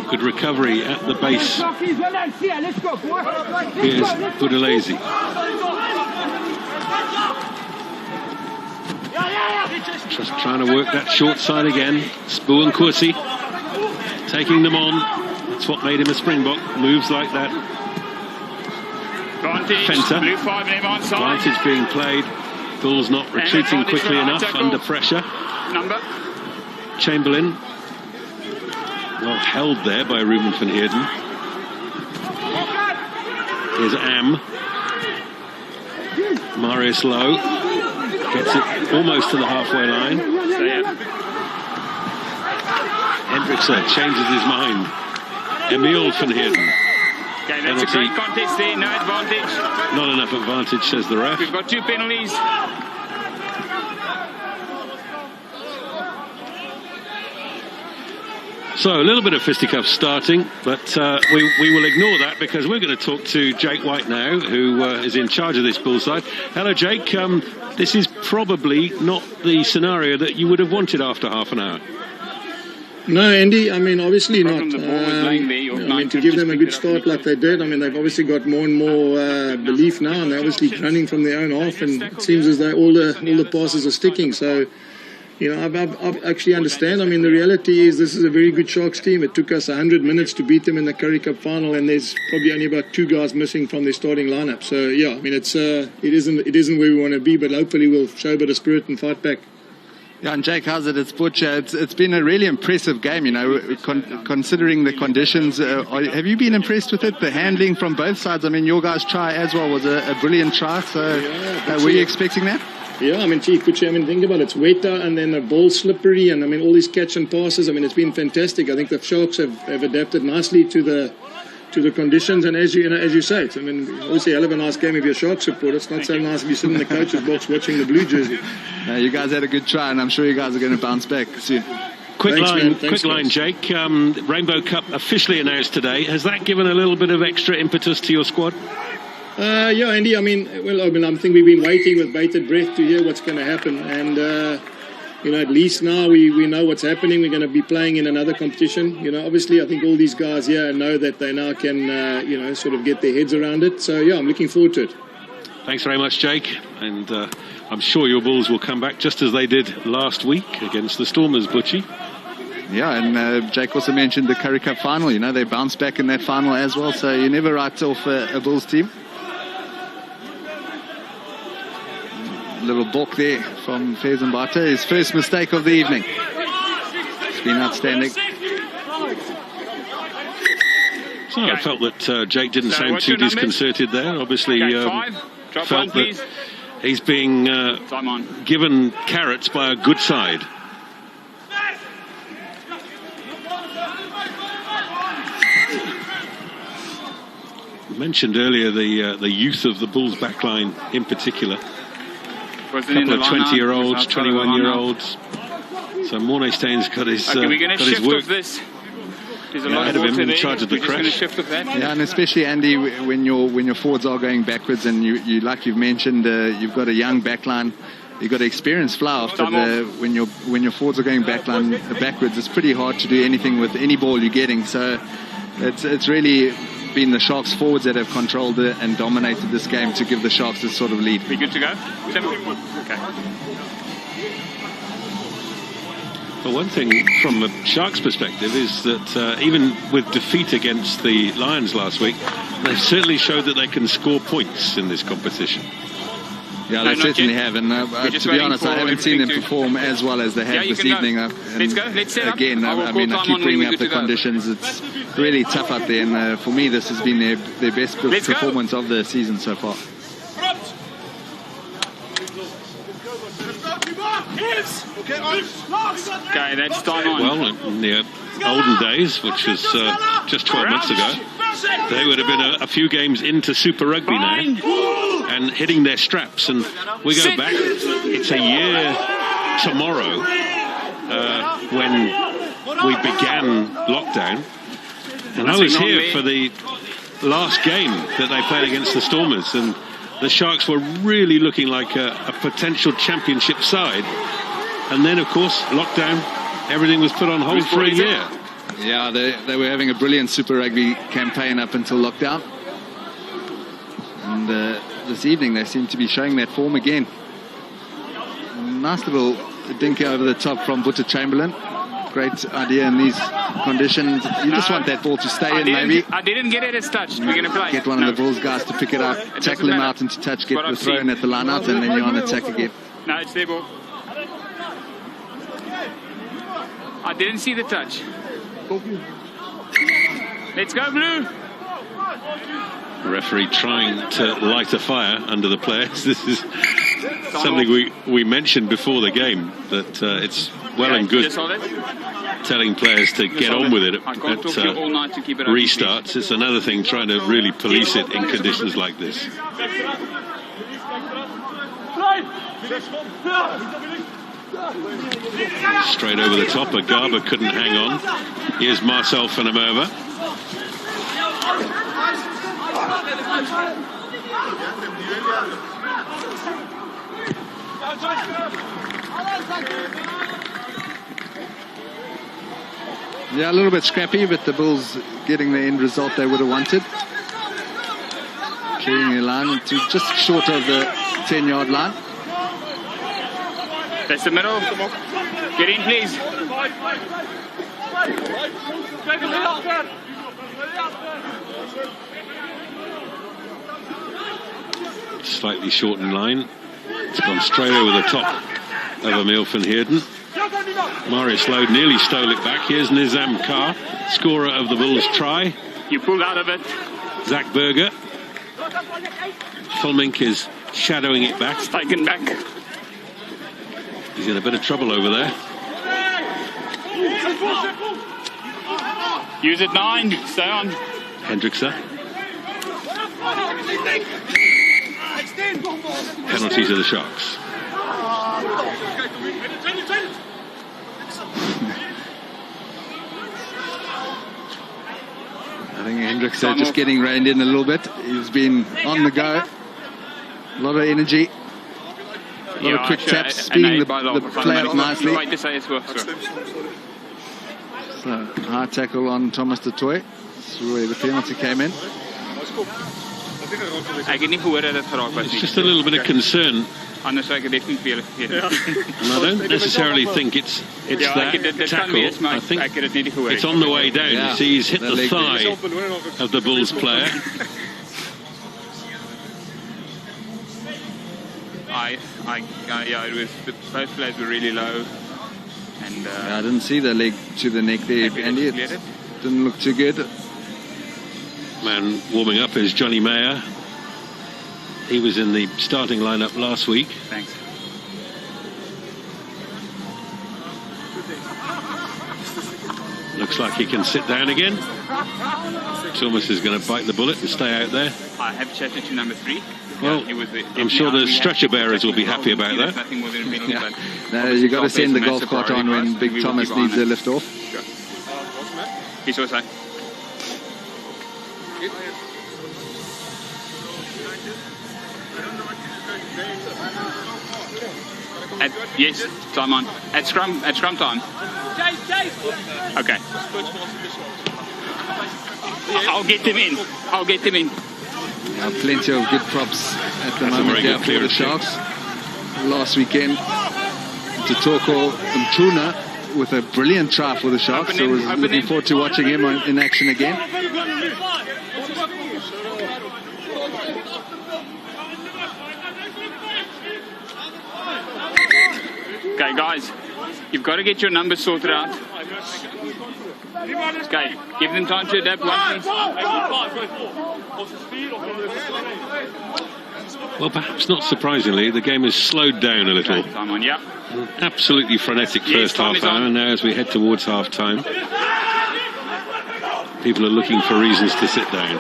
Good recovery at the base. Here's Boudelezi. Just trying to work that short side again. Spoo and Kursi taking them on. That's what made him a Springbok. Moves like that. Vantage. Fenter. Blue 5 name on side. Advantage being played. Bulls not retreating advantage quickly for enough tackle. under pressure. Number. Chamberlain. Well held there by Ruben van Heerden. Here's Am. Marius Lowe gets it almost to the halfway line. Hendrickson changes his mind. Emil van Heerden. Okay, that's a great contest there. No advantage. Not enough advantage, says the ref. We've got 2 penalties. So a little bit of fisticuffs starting, but we will ignore that because we're going to talk to Jake White now, who is in charge of this Bull side. Hello, Jake. This is probably not the scenario that you would have wanted after half an hour. No, Andy, I mean, obviously not. The ball was laying there. Your I line mean, to could give just them a pick good it up start like they did, I mean, they've obviously got more and more belief now, and they're obviously running from their own half, and it seems as though all the passes are sticking. So, you know, I actually understand. I mean, the reality is this is a very good Sharks team. It took us 100 minutes to beat them in the Currie Cup final, and there's probably only about 2 guys missing from their starting lineup. So, yeah, I mean, it isn't where we want to be, but hopefully we'll show a bit of spirit and fight back. Yeah, and Jake, how's it? It's Butcher. It's been a really impressive game, you know, considering the conditions. Have you been impressed with it? The handling from both sides. I mean, your guys' try as well was a brilliant try. So, were you expecting that? Yeah, I mean, Chief, I mean, think about it. It's wetter and then the ball slippery, and I mean, all these catch and passes. I mean, it's been fantastic. I think the Sharks have adapted nicely to the conditions, and as you say, it's, I mean, obviously a hell of a nice game if you're a Sharks supporter. It's not so nice if you sit in the coach's box watching the blue jersey. You guys had a good try, and I'm sure you guys are going to bounce back soon. Quick Thanks, line, Jake. Rainbow Cup officially announced today. Has that given a little bit of extra impetus to your squad? Yeah, Andy. I think we've been waiting with bated breath to hear what's going to happen, and you know, at least now we know what's happening. We're going to be playing in another competition. You know, obviously, I think all these guys here know that they now can, you know, sort of get their heads around it. So yeah, I'm looking forward to it. Thanks very much, Jake. And I'm sure your Bulls will come back just as they did last week against the Stormers, Butchie. Yeah, and Jake also mentioned the Currie Cup final. You know, they bounced back in that final as well. So you never write off a Bulls team. Little balk there from Faison Bata, his first mistake of the evening. It's been outstanding. So I felt that Jake didn't sound too disconcerted there. Obviously, felt that he's being given carrots by a good side. mentioned earlier the youth of the Bulls backline in particular. Wasn't in Couple the of line-out, 20-year-olds, was outside of the 21-year-olds. So Mornay Staines got his Okay, we're going to got his shift work off this. There's a Yeah, lot ahead of of him water in there. charge of the We're just going to crash. shift off that. Yeah, and especially Andy, when your forwards are going backwards, and you like you've mentioned, you've got a young backline, you've got an experienced fly-off, but Time off. when your forwards are going backwards, it's pretty hard to do anything with any ball you're getting. So it's really been the Sharks forwards that have controlled it and dominated this game to give the Sharks this sort of lead. We good to go? Tim? Okay. Well, one thing from a Sharks perspective is that even with defeat against the Lions last week, they've certainly showed that they can score points in this competition. Yeah, No, they not certainly yet. have, and We're just to be waiting honest, I for haven't seen them everything to- perform as well as they Yeah, have you this can go. evening. Let's go. Let's set up. Again, I will I call mean, I time keep on when bringing we're up good the to go. conditions. It's really tough out there, and for me, this has been their best Let's go. performance of the season so far. Okay, that's time on. Well, in the olden days, which was just 12 months ago, they would have been a few games into Super Rugby now Fine. and hitting their straps. And we go Sit. back, it's a year tomorrow when we began lockdown. And I was Nothing on here me. for the last game that they played against the Stormers. And the Sharks were really looking like a potential championship side. And then, of course, lockdown, everything was put on hold for a year. Yeah, they were having a brilliant Super Rugby campaign up until lockdown. And this evening they seem to be showing that form again. Nice little dinker over the top from Butter Chamberlain. Great idea in these conditions. You just want that ball to stay in, maybe. I didn't get it as touched. We're going to play. Get one No. of the Bulls guys to pick it up, doesn't tackle him matter. out into touch, get What the I've throw in seen. at the line out, and then you're on attack again. No, it's their ball. I didn't see the touch. Let's go, Blue. The referee trying to light a fire under the players. This is something we mentioned before the game, that it's well and good Just hold it. telling players to get on with it I can't at talk to you all night to keep it on. restarts. It's another thing trying to really police it in conditions like this. Straight over the top, Agaba couldn't hang on. Here's Marcel van der Merwe. Yeah, a little bit scrappy, but the Bulls getting the end result they would have wanted. Clearing their line to just short of the 10-yard line. That's the middle. Get in, please. Slightly shortened line. It's gone straight over the top of Emil van Heerden. Marius Lode nearly stole it back. Here's Nizam Carr, scorer of the Bulls try. You pulled out of it. Zach Berger. Fulmink is shadowing it back. Taken back. He's in a bit of trouble over there. Use it 9. Stay on. Hendrickse. Penalty to the Sharks. I think Hendricks just getting reined in a little bit. He's been on the go. A lot of energy. A lot of quick taps, speeding the play up nicely. Right to say it's work. So, high tackle on Thomas du Toit. That's where the penalty came in. Ek het nie gehoor dat dit geraak was It's nie. just a little bit of concern. Anders sou ek dit nie vir julle gegee. And I don't necessarily think it's Ja, ek that het dit kan tackle. wees, maar I think ek het dit nie gehoor. it's on the way down. Yeah, You see, he's hit the the leg thigh of the Bulls player. Yeah, it was both players were really low, and Yeah, I didn't see the leg to the neck there, Andy. It didn't look too good. Man warming up is Johnny Mayer. He was in the starting lineup last week. thanks. Looks like he can sit down again. Thomas is going to bite the bullet and stay out there. I have chatted to number 3. Well, I'm sure the stretcher bearers will be happy about that. Nothing more than penalty, but No, you got to send the golf cart on when Big Thomas needs a lift off. Sure. He's also. Yes, time on. At scrum time. Okay. I'll get them in. Yeah, plenty of good props at the That's a moment very here good for the clearance. Sharks. Last weekend, Tutoko Mtuna with a brilliant try for the Sharks. So I was looking forward to watching him in action again. Okay, guys, you've got to get your numbers sorted out. Okay, give them time to adapt. Well, perhaps not surprisingly, the game has slowed down a little. Okay, time on, yeah. Absolutely frenetic first time half is on. hour, and now as we head towards half time, people are looking for reasons to sit down.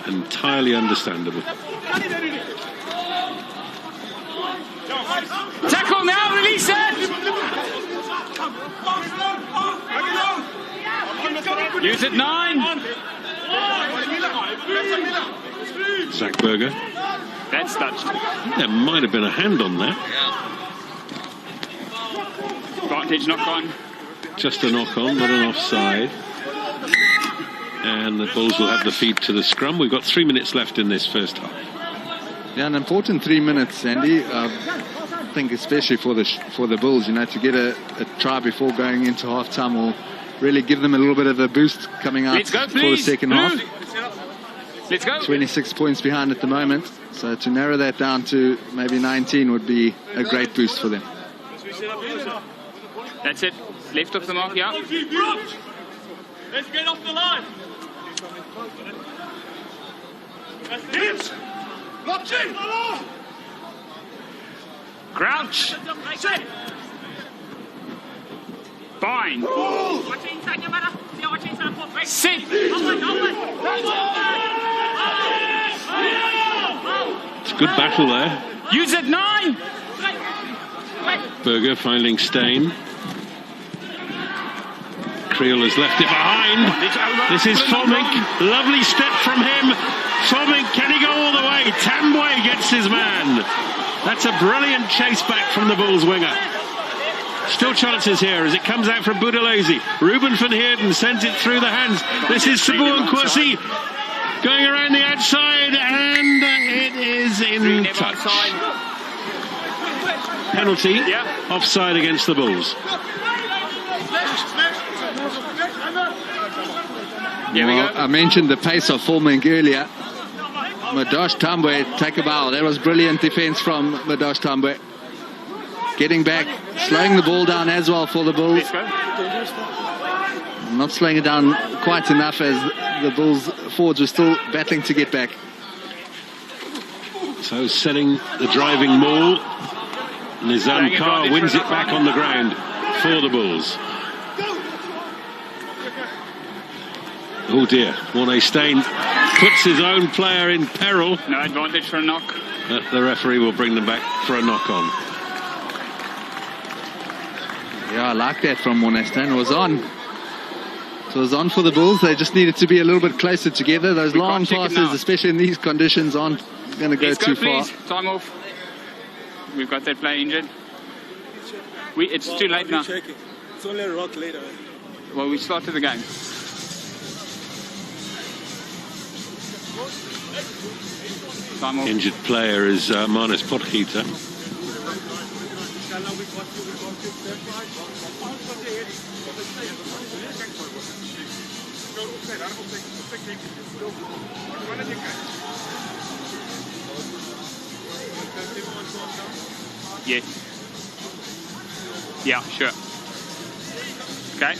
Entirely understandable. Tackle now, release it! Use it 9. Zach Berger. That's touched. There might have been a hand on that. Advantage knock on. Just a knock on, not an offside. And the Bulls will have the feed to the scrum. We've got 3 minutes left in this first half. Yeah, an important 3 minutes, Andy. I think especially for the Bulls, to get a try before going into half-time will really give them a little bit of a boost coming out Let's go, for the please. second half. Let's go. 26 points behind at the moment. So to narrow that down to maybe 19 would be a great boost for them. That's it. Left off the mark, yeah. Let's get off the line. Hips. Locked in. Crouch. Fine. Sit. It's a good battle there. Use it 9. Berger finding Stain. Creel has left it behind. This is Fomink. Lovely step from him. Fomink, can he go all the way? Tambwe gets his man. That's a brilliant chase back from the Bulls winger. Still chances here as it comes out from Boudelezi. Ruben van Heerden sends it through the hands. This is Sabu Nkwasi going around the outside, and it is in touch. Penalty, offside against the Bulls. Here we go. I mentioned the pace of Fomink earlier. Madosh Tambwe, take a bow. That was brilliant defense from Madosh Tambwe. Getting back, slowing the ball down as well for the Bulls. Let's go. Not slowing it down quite enough as the Bulls forwards were still battling to get back. So setting the driving maul. Nizam Kar wins it back on the ground for the Bulls. Oh dear, Mornay Stain puts his own player in peril. No advantage for a knock. The referee will bring them back for a knock-on. Yeah, I like that from Mornay Stain. It was on. So it was on for the Bulls. They just needed to be a little bit closer together. Those We long can't check it passes, now. especially in these conditions, aren't going to go Let's too go, far. please. Time off. We've got that player injured. It's too late now. It's only a rock later. Well, we started the game. Time off. Injured player is Manus Potgieter. Yes. Yeah, sure. Okay.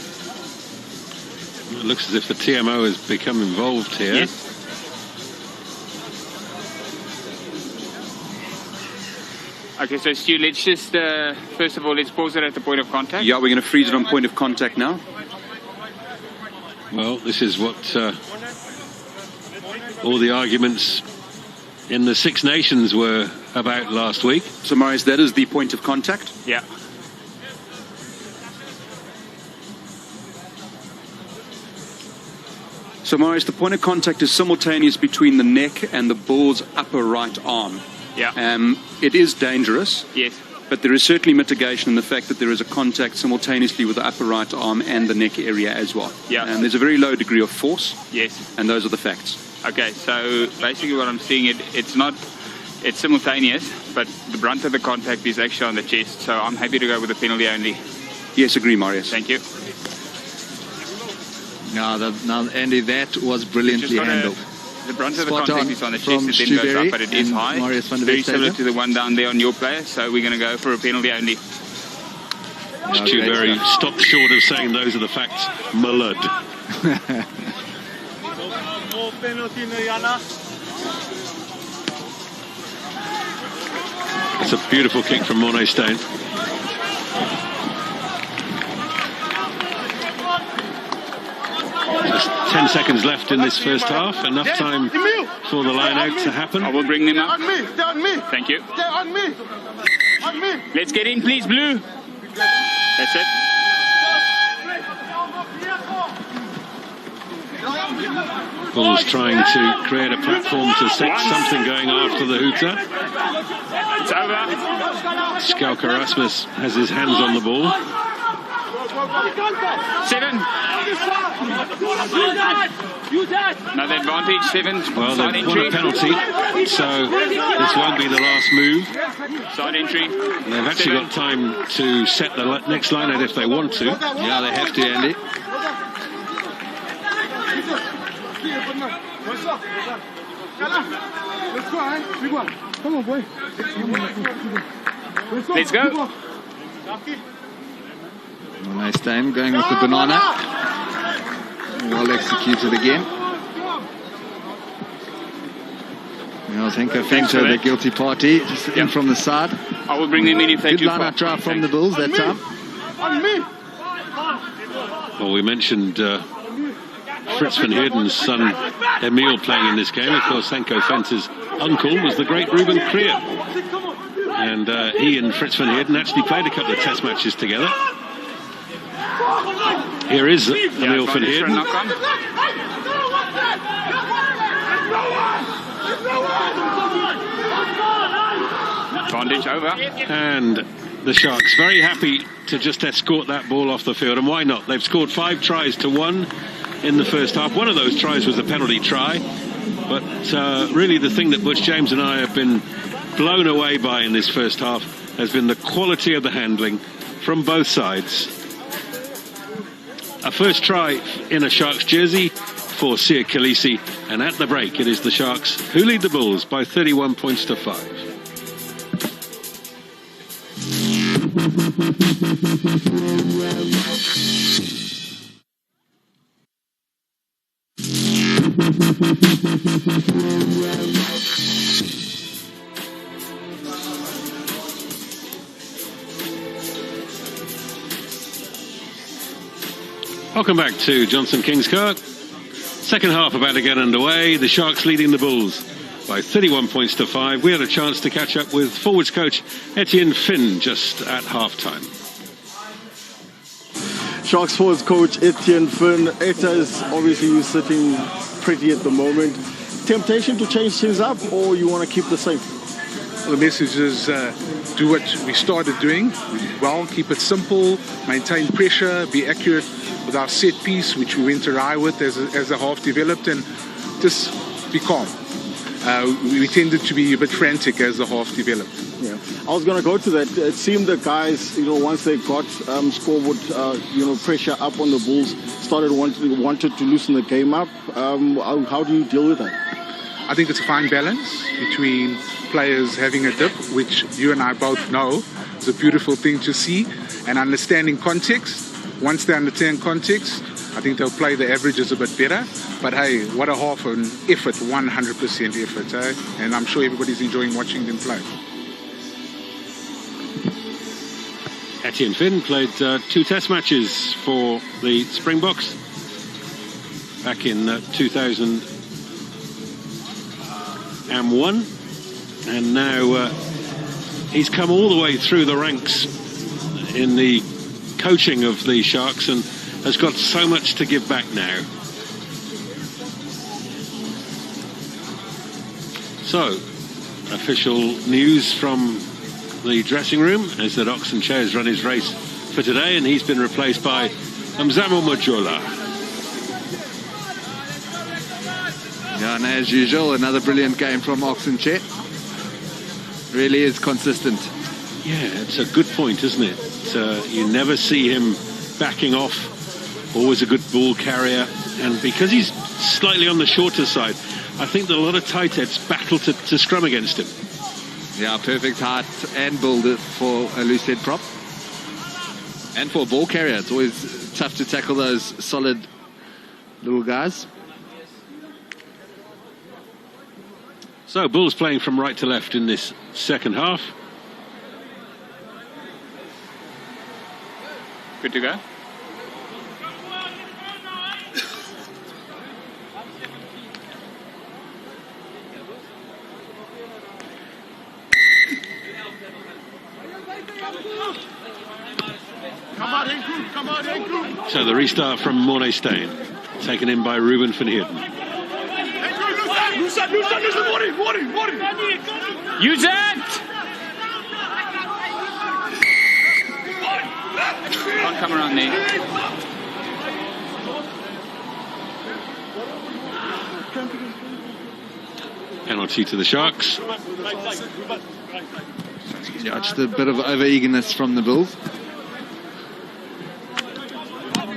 It looks as if the TMO has become involved here. Yes. Okay, so Stu, let's just, first of all, let's pause it at the point of contact. Yeah, we're going to freeze it on point of contact now. Well, this is what all the arguments in the Six Nations were about last week. So, Marius, that is the point of contact? Yeah. So, Marius, the point of contact is simultaneous between the neck and the bull's upper right arm. Yeah. It is dangerous. Yes. But there is certainly mitigation in the fact that there is a contact simultaneously with the upper right arm and the neck area as well. Yeah. And there's a very low degree of force. Yes. And those are the facts. Okay, so basically what I'm seeing, it's simultaneous, but the brunt of the contact is actually on the chest, so I'm happy to go with the penalty only. Yes, agree, Marius. Thank you. Now, Andy, that was brilliantly handled. The brunt of the Spot contact on is on the chest, from it then goes Stu up, but it is and high. Marius van der Very Westhuizen. similar to the one down there on your player, so we're going to go for a penalty only. Stu Berry stopped short of saying those are the facts. Malud. No penalty, Yana. It's a beautiful kick from Morné Steyn. Just 10 seconds left in this first half. Enough time for the line out to happen. I will bring them up. On me, stay on me. Thank you. Stay on me. On me. Let's get in, please, Blue. That's it. Bulls trying to create a platform to set something going after the hooter. It's over. Skalka Rasmus has his hands on the ball. 7. Another advantage, 7. Well, Side they've won a entry. penalty, so this won't be the last move. Side entry. They've actually got time to set the next line out if they want to. Yeah, they have to, Andy. Let's go. Nice time going with the banana. Well executed again. Now Henko Venter, the guilty party, just in from the side. I will bring them in if they Good do. line-out try from the Bulls that time. On me. Well, we mentioned Fritz van Heerden's son Emil playing in this game. Of course, Henko Venter's uncle was the great Ruben Krier. And he and Fritz van Heerden actually played a couple of test matches together. Here is Emil van Heerden. Advantage over. And the Sharks very happy to just escort that ball off the field. And why not? They've scored 5 tries to 1 in the first half. One of those tries was a penalty try. But really the thing that Butch James and I have been blown away by in this first half has been the quality of the handling from both sides. A first try in a Sharks jersey for Siya Kolisi, and at the break it is the Sharks who lead the Bulls by 31 points to 5. Welcome back to Johnson Kingscourt. Second half about to get underway. The Sharks leading the Bulls by 31 points to 5. We had a chance to catch up with forwards coach Etienne Finn just at half-time. Sharks forwards coach Etienne Finn. Etta is obviously sitting pretty at the moment. Temptation to change things up, or you want to keep the same? The message is do what we started doing well, keep it simple, maintain pressure, be accurate with our set piece, which we went awry with as the half developed, and just be calm. We tended to be a bit frantic as the half developed. Yeah, I was going to go to that. It seemed the guys, once they got scoreboard, pressure up on the Bulls, started wanted to loosen the game up. How do you deal with that? I think it's a fine balance between players having a dip, which you and I both know is a beautiful thing to see, and understanding context. Once they understand context, I think they'll play the averages a bit better. But hey, what a half an effort, 100% effort, eh? And I'm sure everybody's enjoying watching them play. Etienne Finn played 2 test matches for the Springboks. back in 2001. And now he's come all the way through the ranks in the coaching of the Sharks and has got so much to give back now. So, official news from the dressing room is that Oxen Che has run his race for today and he's been replaced by Mzamo Majola. Yeah, and as usual, another brilliant game from Oxen Che. Really is consistent. Yeah, it's a good point, isn't it? You never see him backing off. Always a good ball carrier. And because he's slightly on the shorter side, I think that a lot of tight heads battle to scrum against him. Yeah, perfect height and build for a loose head prop. And for a ball carrier, it's always tough to tackle those solid little guys. So, Bulls playing from right to left in this second half. Good to go. So the restart from Mornay Steyn, taken in by Ruben van Heerden. Use it! Can't come around there. Penalty to the Sharks. Yeah, just a bit of over-eagerness from the Bulls.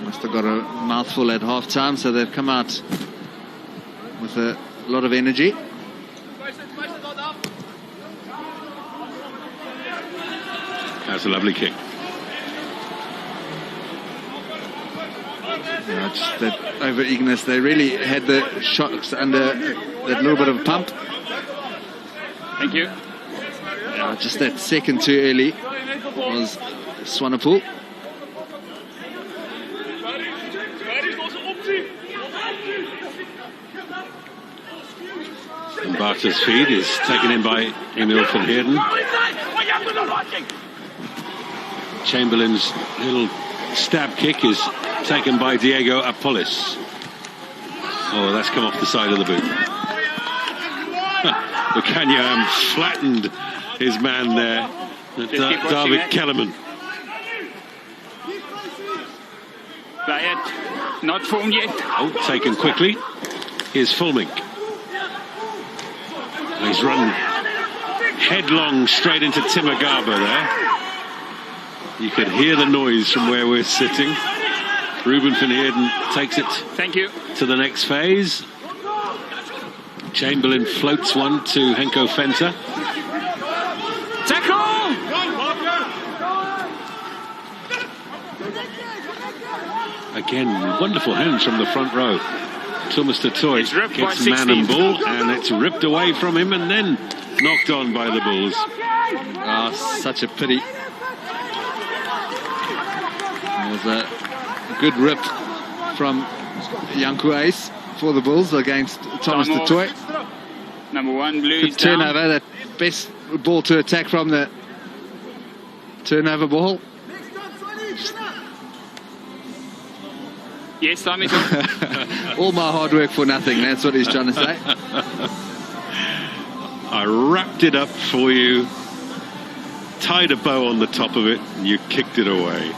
Must have got a mouthful at half-time, so they've come out with a lot of energy. That's a lovely kick. Yeah, just that over-eagerness. They really had the Sharks under that little bit of pump. Thank you. Yeah, just that second too early was Swanepoel. And Barter's feed is taken in by Emil van Heerden. Chamberlain's little stab kick is taken by Diego Apolis. Oh, that's come off the side of the boot. Buchanan flattened his man there, David Kellerman. Play it. Not formed yet. Oh, taken quickly. Here's Fulmink. He's run headlong straight into Timagaba there. You could hear the noise from where we're sitting. Ruben van Heerden takes it Thank you. to the next phase. Chamberlain floats one to Henko Fenter. Tackle! Again, wonderful hands from the front row. Thomas de Toy It's ripped by gets man 16. and ball, and it's ripped away from him and then knocked on by the Bulls. Ah, such a pity. It was a good rip from Janko Ace for the Bulls against Thomas Time de off. Toy. Number one, blue Good is down. turnover, that best ball to attack from the turnover ball. Yes, time is up. All my hard work for nothing, that's what he's trying to say. I wrapped it up for you, tied a bow on the top of it, and you kicked it away.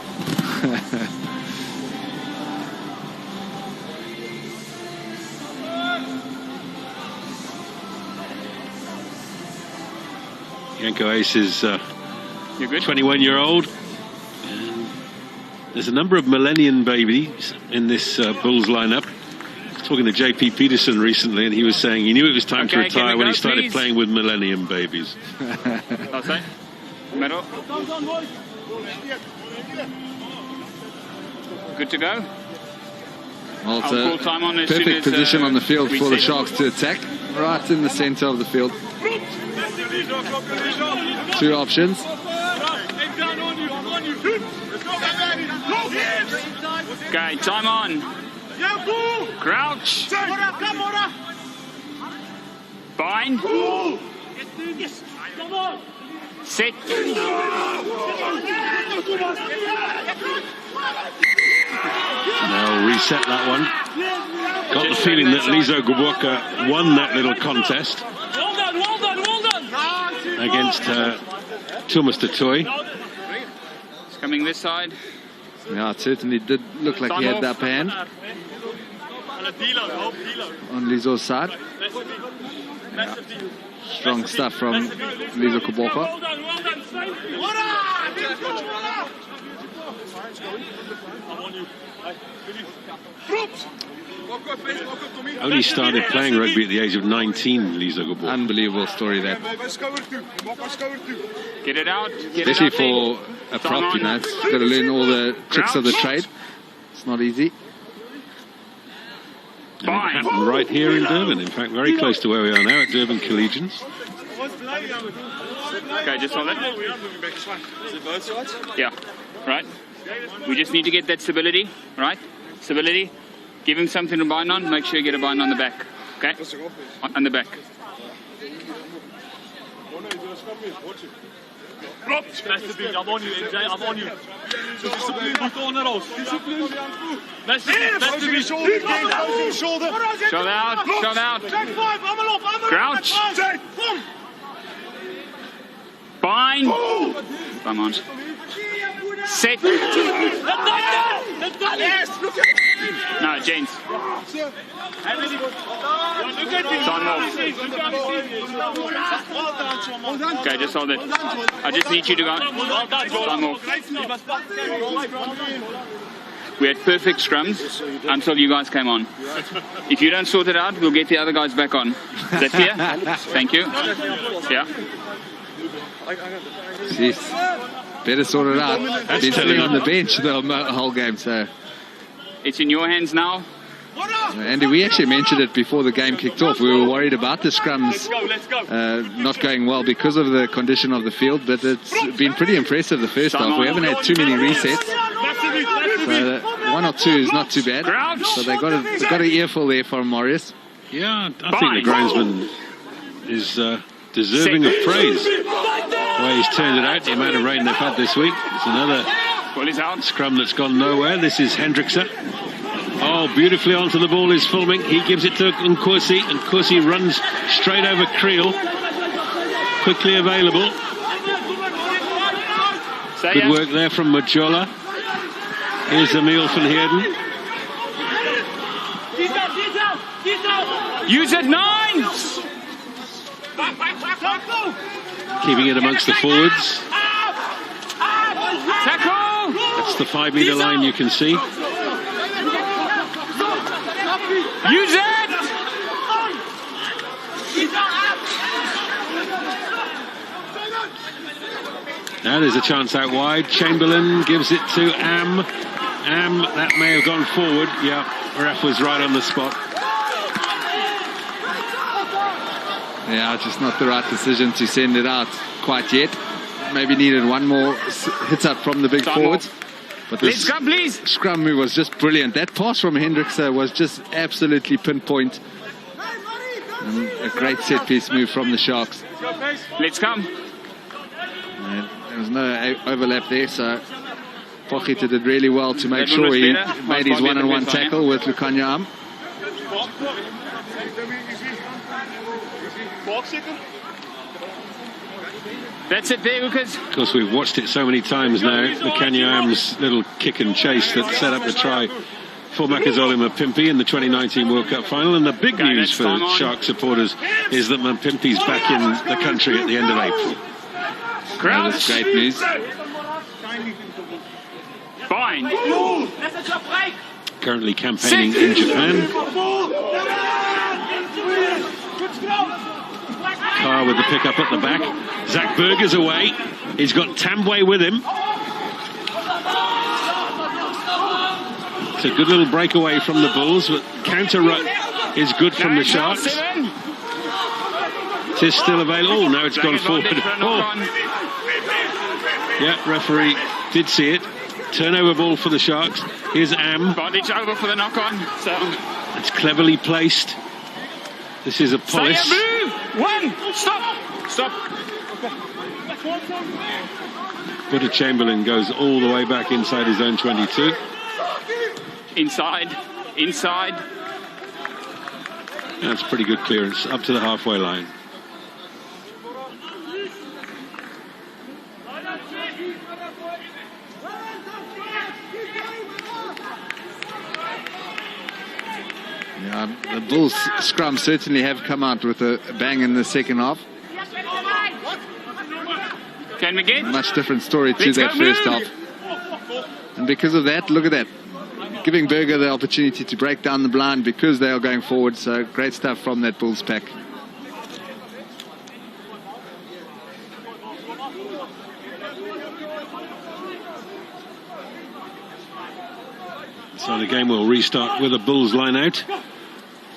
Janko Ace is You good? 21-year-old. There's a number of millennium babies in this Bulls lineup. I was talking to JP Peterson recently, and he was saying he knew it was time to Okay, can retire we when go, he started please? playing with millennium babies. Outside. Middle. Good to go. Well, it's I'll call time on a as soon perfect as, position on the field we for the set. Sharks to attack, right in the center of the field. Two options. Okay, time on. Crouch. Bind. Set. They'll reset that one. Got the feeling that Lizo Gqoboka won that little contest against Thomas du Toit. It's coming this side. Yeah, it certainly did look like he had the upper hand on Lizo's side. Yeah. Strong stuff from Lizo Gqoboka. Only started playing rugby at the age of 19, Lizo Gqoboka. Unbelievable story there. Get it out. Get Especially it out for a prop, you know, it's got to learn all the tricks of the trade. It's not easy. And it happened right here in Durban. In fact, very close to where we are now at Durban Collegians. Okay, just hold it. Yeah, right. We just need to get that stability, right? Stability. Give him something to bind on. Make sure you get a bind on the back. Okay? On the back. I'm on you, MJ. I'm on you. Discipline, put on the rolls. Discipline. Shoulder. Shoulder out. Shoulder out. Crouch. Bind. Come on. Set. No, James. Sign off. Okay, just hold it. I just need you to go. Sign off. We had perfect scrums until you guys came on. If you don't sort it out, we'll get the other guys back on. Is that clear? Thank you. Yeah. Jeez. Better sort it out. Been sitting on the bench the whole game, so. It's in your hands now. Andy, we actually mentioned it before the game kicked off. We were worried about the scrums not going well because of the condition of the field, but it's been pretty impressive the first half. We haven't had too many resets. So one or two is not too bad. So they got an earful there from Marius. Yeah, I think the groundsman is deserving of praise. The way he's turned it out, the amount of rain they've had this week. It's another scrum that's gone nowhere. This is Hendrickse. Oh, beautifully onto the ball is filming. He gives it to Nkosi, and Nkosi runs straight over Creel. Quickly available. Good work there from Majola. Here's Emil van Heerden. Use it 9! Keeping it amongst the forwards. Tackle! That's the 5 metre line you can see. Use it! Now there's a chance out wide. Chamberlain gives it to Am. That may have gone forward. Yeah, ref was right on the spot. Yeah, just not the right decision to send it out quite yet. Maybe needed one more hit up from the big forwards. But this scrum move was just brilliant. That pass from Hendrickse was just absolutely pinpoint. And a great set piece move from the Sharks. Let's come. And there was no overlap there, so Pochita did really well to make sure he made his one-on-one tackle with Lukhanyo Am. That's it there, Lucas. Of course, we've watched it so many times now. Lukhanyo Am's little kick and chase that set up the try for Makazole Mapimpi in the 2019 World Cup final. And the big news for Shark supporters is that Mapimpi's back in the country at the end of April. That's great news. Fine. Currently campaigning in Japan. Carr with the pick-up at the back. Zach Berger's away. He's got Tambwe with him. It's a good little breakaway from the Bulls, but counter is good from the Sharks. It is still available. Oh, now it's gone forward. Oh. Yeah, referee did see it. Turnover ball for the Sharks. Here's Am. Bondage over for the knock-on. So It's cleverly placed. This is a polish. Blue. One. Stop. Buddha Chamberlain goes all the way back inside his own 22. Inside. That's pretty good clearance up to the halfway line. Yeah, the Bulls scrum certainly have come out with a bang in the second half. Can we get? Much different story to Let's that go, first Blue. half. And because of that, look at that. Giving Berger the opportunity to break down the blind because they are going forward. So great stuff from that Bulls pack. So the game will restart with a Bulls line out.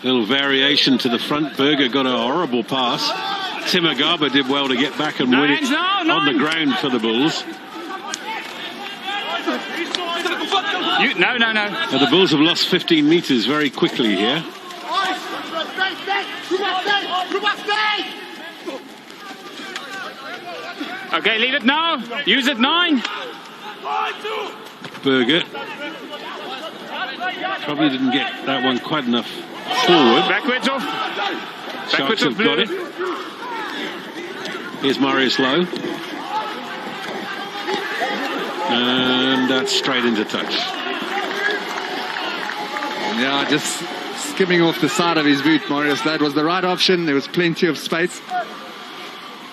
Little variation to the front. Berger got a horrible pass. Tim Agaba did well to get back and win it on the ground for the Bulls. No. But the Bulls have lost 15 metres very quickly here. Okay, leave it now. Use it 9. Berger probably didn't get that one quite enough forward. Backwards off. Sharks have got it. Here's Marius Lowe. And that's straight into touch. Yeah, just skimming off the side of his boot, Marius. That was the right option. There was plenty of space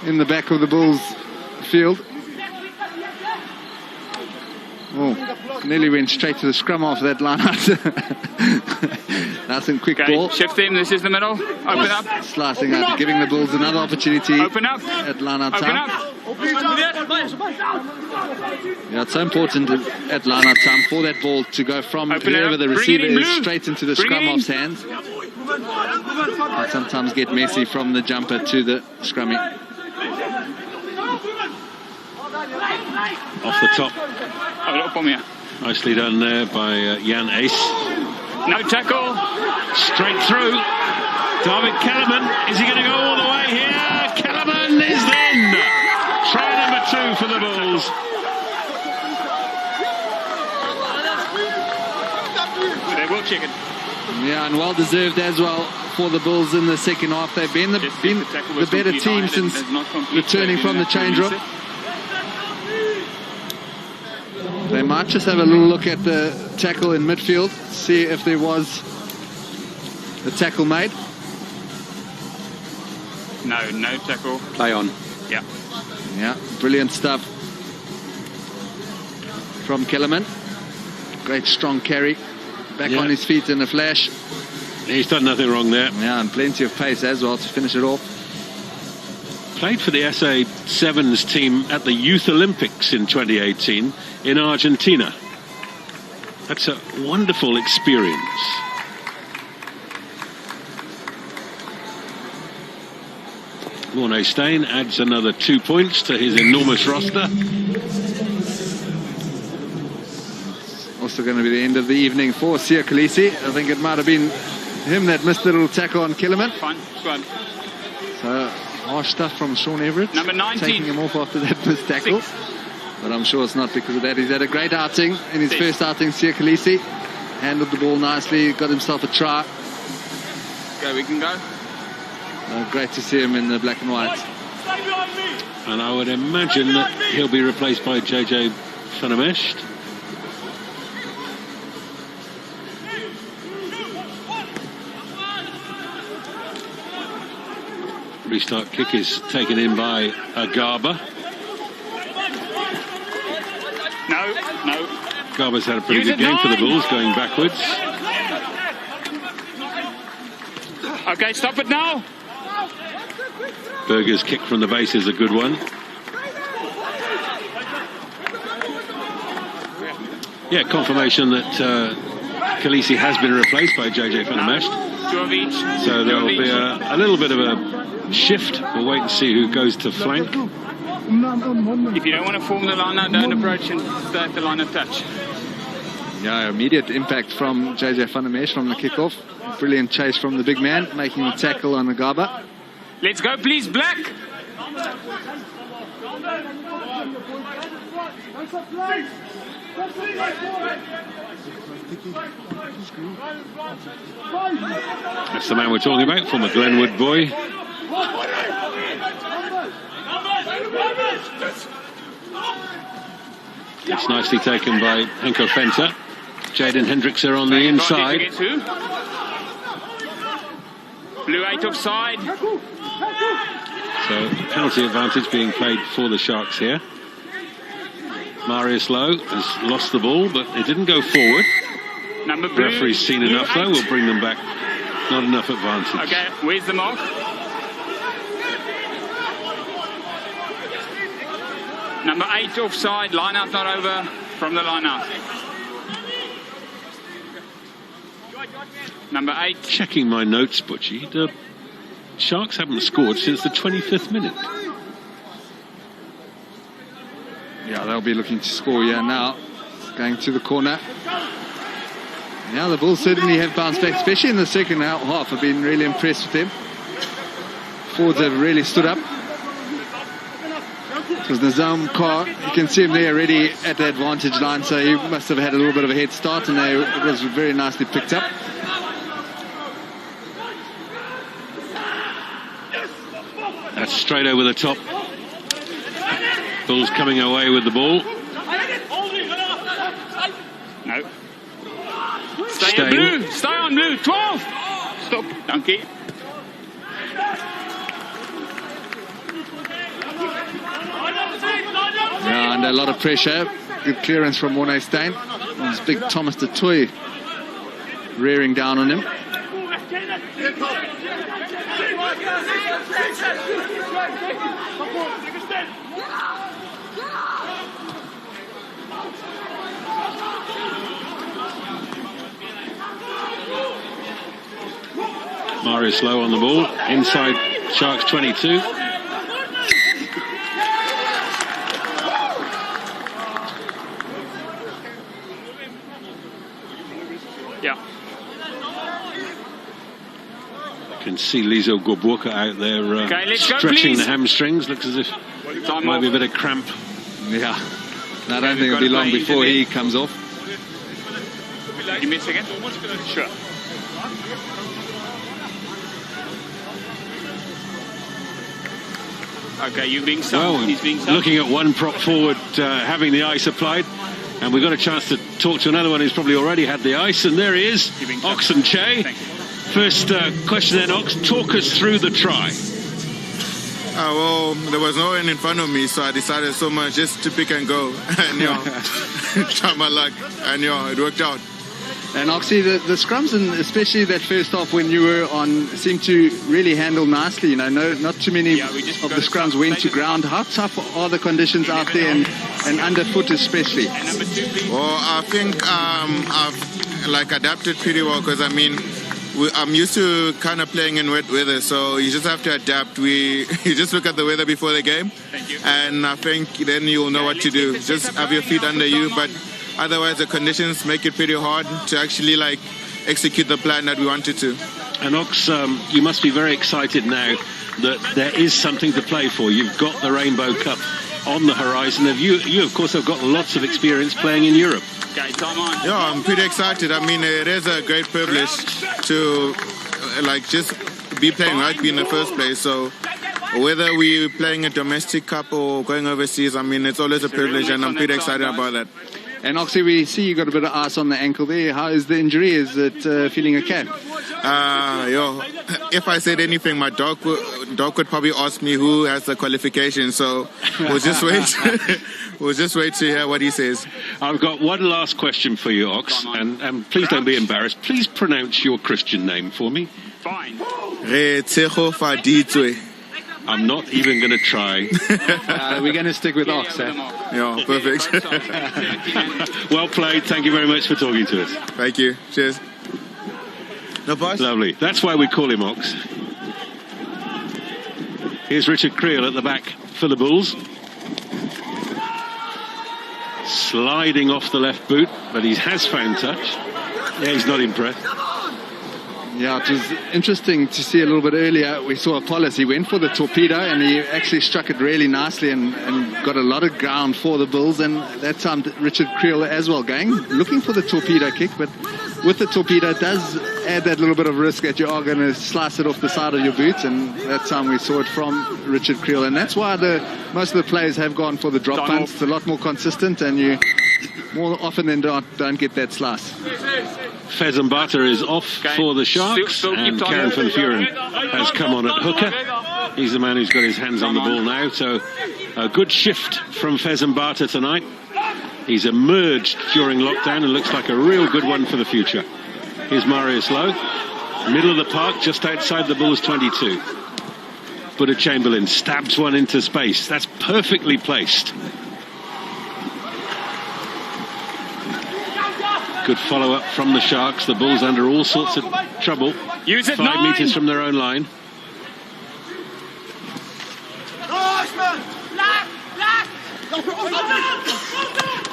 in the back of the Bulls field. Oh, nearly went straight to the scrum off that line out. Nice and quick ball. Shift them. This is the middle. Open up. Slicing out, giving the Bulls another opportunity. Open up. At line out Open time. up. Yeah, it's so important at line out time for that ball to go from wherever the receiver is straight into the scrum off's hands. And sometimes get messy from the jumper to the scrummy. Off the top. Nicely done there by Jan Ace. No tackle. Straight through. David Kellerman. Is he going to go all the way here? Kellerman is in. Try number 2 for the Bulls. They will check it. Yeah, and well deserved as well for the Bulls in the second half. They've been the better team since returning from the change room. They might just have a little look at the tackle in midfield, see if there was a tackle made. No tackle. Play on. Yeah. Yeah, brilliant stuff from Kellerman. Great strong carry. Back on his feet in a flash. He's done nothing wrong there. Yeah, and plenty of pace as well to finish it off. Played for the SA Sevens team at the Youth Olympics in 2018 in Argentina. That's a wonderful experience. Morné Steyn adds another 2 points to his enormous roster. Also going to be the end of the evening for Siya Kolisi. I think it might have been him that missed the little tackle on Kellerman. Fine, squad. So harsh stuff from Sean Everett. Number 19. Taking him off after that missed tackle. 6. But I'm sure it's not because of that. He's had a great outing in his first outing, Siya Kolisi. Handled the ball nicely, got himself a try. Go, we can go. Great to see him in the black and white. And I would imagine that he'll be replaced by JJ Van der Mesht. Restart kick is taken in by Agaba. No. Agaba's had a pretty good game for the Bulls, going backwards. Okay, stop it now. Berger's kick from the base is a good one. Yeah, confirmation that Kolisi has been replaced by JJ Van der Mesht. 2 of each. So there'll be a little bit of a shift. We'll wait and see who goes to flank. If you don't want to form the line out, don't approach and stay at the line of touch. Yeah, immediate impact from JJ van der Merch from the kickoff. Brilliant chase from the big man, making the tackle on Agaba. Let's go, please, Black. That's the man we're talking about, former Glenwood boy. It's nicely taken by Henko Fenter. Jaden Hendrickser on the inside. Blue 8 offside. So penalty advantage being played for the Sharks here. Marius Lowe has lost the ball, but it didn't go forward. Number The blue. referee's seen blue enough, though. 8. We'll bring them back. Not enough advantage. Okay, where's the mark? Number 8 offside, line out not over from the line out. Number 8. Checking my notes, Butchie. The Sharks haven't scored since the 25th minute. Yeah, they'll be looking to score here now. Going to the corner. Yeah, the Bulls certainly have bounced back, especially in the second half. I've been really impressed with them. Forwards have really stood up. Because Nazam Carr, you can see him there already at the advantage line, so he must have had a little bit of a head start, and it was very nicely picked up. That's straight over the top. Bulls coming away with the ball. No. Stay on blue. Stay on blue. 12. Stop. Donkey. Yeah, under a lot of pressure. Good clearance from Morné Steyn. There's big Thomas de Toy rearing down on him. Marius Lowe on the ball. Inside Sharks 22. Yeah. You can see Lizo Gorburka out there Okay, let's go, stretching please. the hamstrings. Looks as if Time might be a off. bit of cramp. Yeah. I don't think it'll be long before he comes off. Give me a second. Sure. Okay, you being subbed. Well, He's being subbed. looking at one prop forward having the ice applied, and we've got a chance to talk to another one who's probably already had the ice, and there he is, Oxen Che. First question then, Ox, talk us through the try. Well, there was no one in front of me, so I decided so much just to pick and go, and try my luck, and it worked out. And Oxy, the scrums, and especially that first half when you were on, seemed to really handle nicely. Not too many of the scrums went to ground. How tough are the conditions out there, and underfoot especially? Well, I think I've adapted pretty well because I'm used to kind of playing in wet weather, so you just have to adapt. You just look at the weather before the game, and I think then you'll know what to do. Just have your feet under you, but otherwise the conditions make it pretty hard to actually execute the plan that we wanted to. And Ox, you must be very excited now that there is something to play for. You've got the Rainbow Cup on the horizon. You of course have got lots of experience playing in Europe. Okay, time on. Yeah, I'm pretty excited. It is a great privilege to just be playing rugby in the first place. So whether we're playing a domestic cup or going overseas, it's always a privilege, and I'm pretty excited about that. And Oxy, we see you got a bit of ice on the ankle there. How is the injury? Is it feeling okay? If I said anything, my dog would probably ask me who has the qualification. So we'll just wait. We'll just wait to hear what he says. I've got one last question for you, Ox, and please don't be embarrassed. Please pronounce your Christian name for me. Fine. I'm not even going to try. We're going to stick with Ox. Yeah, perfect. Well played. Thank you very much for talking to us. Thank you. Cheers. No pass? Lovely. That's why we call him Ox. Here's Richard Creel at the back for the Bulls. sliding off the left boot, but he has found touch. Yeah, he's not impressed. Yeah, it was interesting to see a little bit earlier. We saw Apollos. He went for the torpedo and he actually struck it really nicely and got a lot of ground for the Bulls. And that time Richard Creel as well looking for the torpedo kick. But with the torpedo, it does add that little bit of risk that you are going to slice it off the side of your boots. And that time we saw it from Richard Creel. And that's why most of the players have gone for the drop punts. It's a lot more consistent and you more often than not don't get that slice. Fez Mbata is off for the Sharks, and Karen van Vuren has come on at hooker. He's the man who's got his hands on the ball now, so a good shift from Fez Mbata tonight. He's emerged during lockdown and looks like a real good one for the future. Here's Marius Lowe, middle of the park, just outside the Bulls 22. Buddha Chamberlain stabs one into space. That's perfectly placed. Good follow-up from the Sharks. The Bulls under all sorts of trouble. Use it, 5 metres from their own line.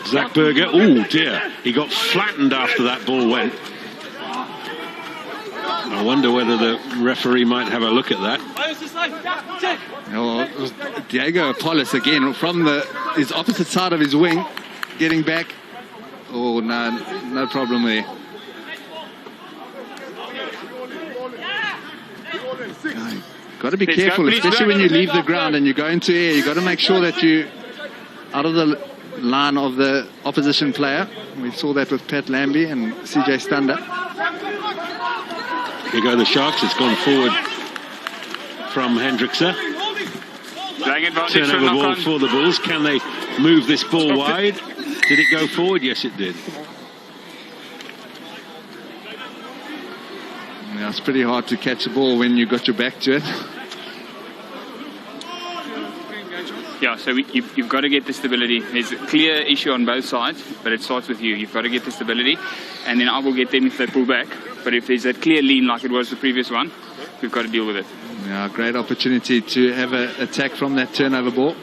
Zach Berger. Oh dear, he got flattened after that ball went. I wonder whether the referee might have a look at that. Oh, it was Diego Apollos again from his opposite side of his wing, getting back. Oh, no problem there. Got to be careful, especially when you leave the ground and you go into air. You got to make sure that you out of the line of the opposition player. We saw that with Pat Lambie and CJ Stander. Here go the Sharks. It's gone forward from Hendrickse. Turnover ball for the Bulls. Can they move this ball wide? Did it go forward? Yes, it did. Yeah, it's pretty hard to catch a ball when you got your back to it. Yeah, so you've got to get the stability. There's a clear issue on both sides, but it starts with you. You've got to get the stability, and then I will get them if they pull back. But if there's a clear lean like it was the previous one, we've got to deal with it. Yeah, great opportunity to have an attack from that turnover ball.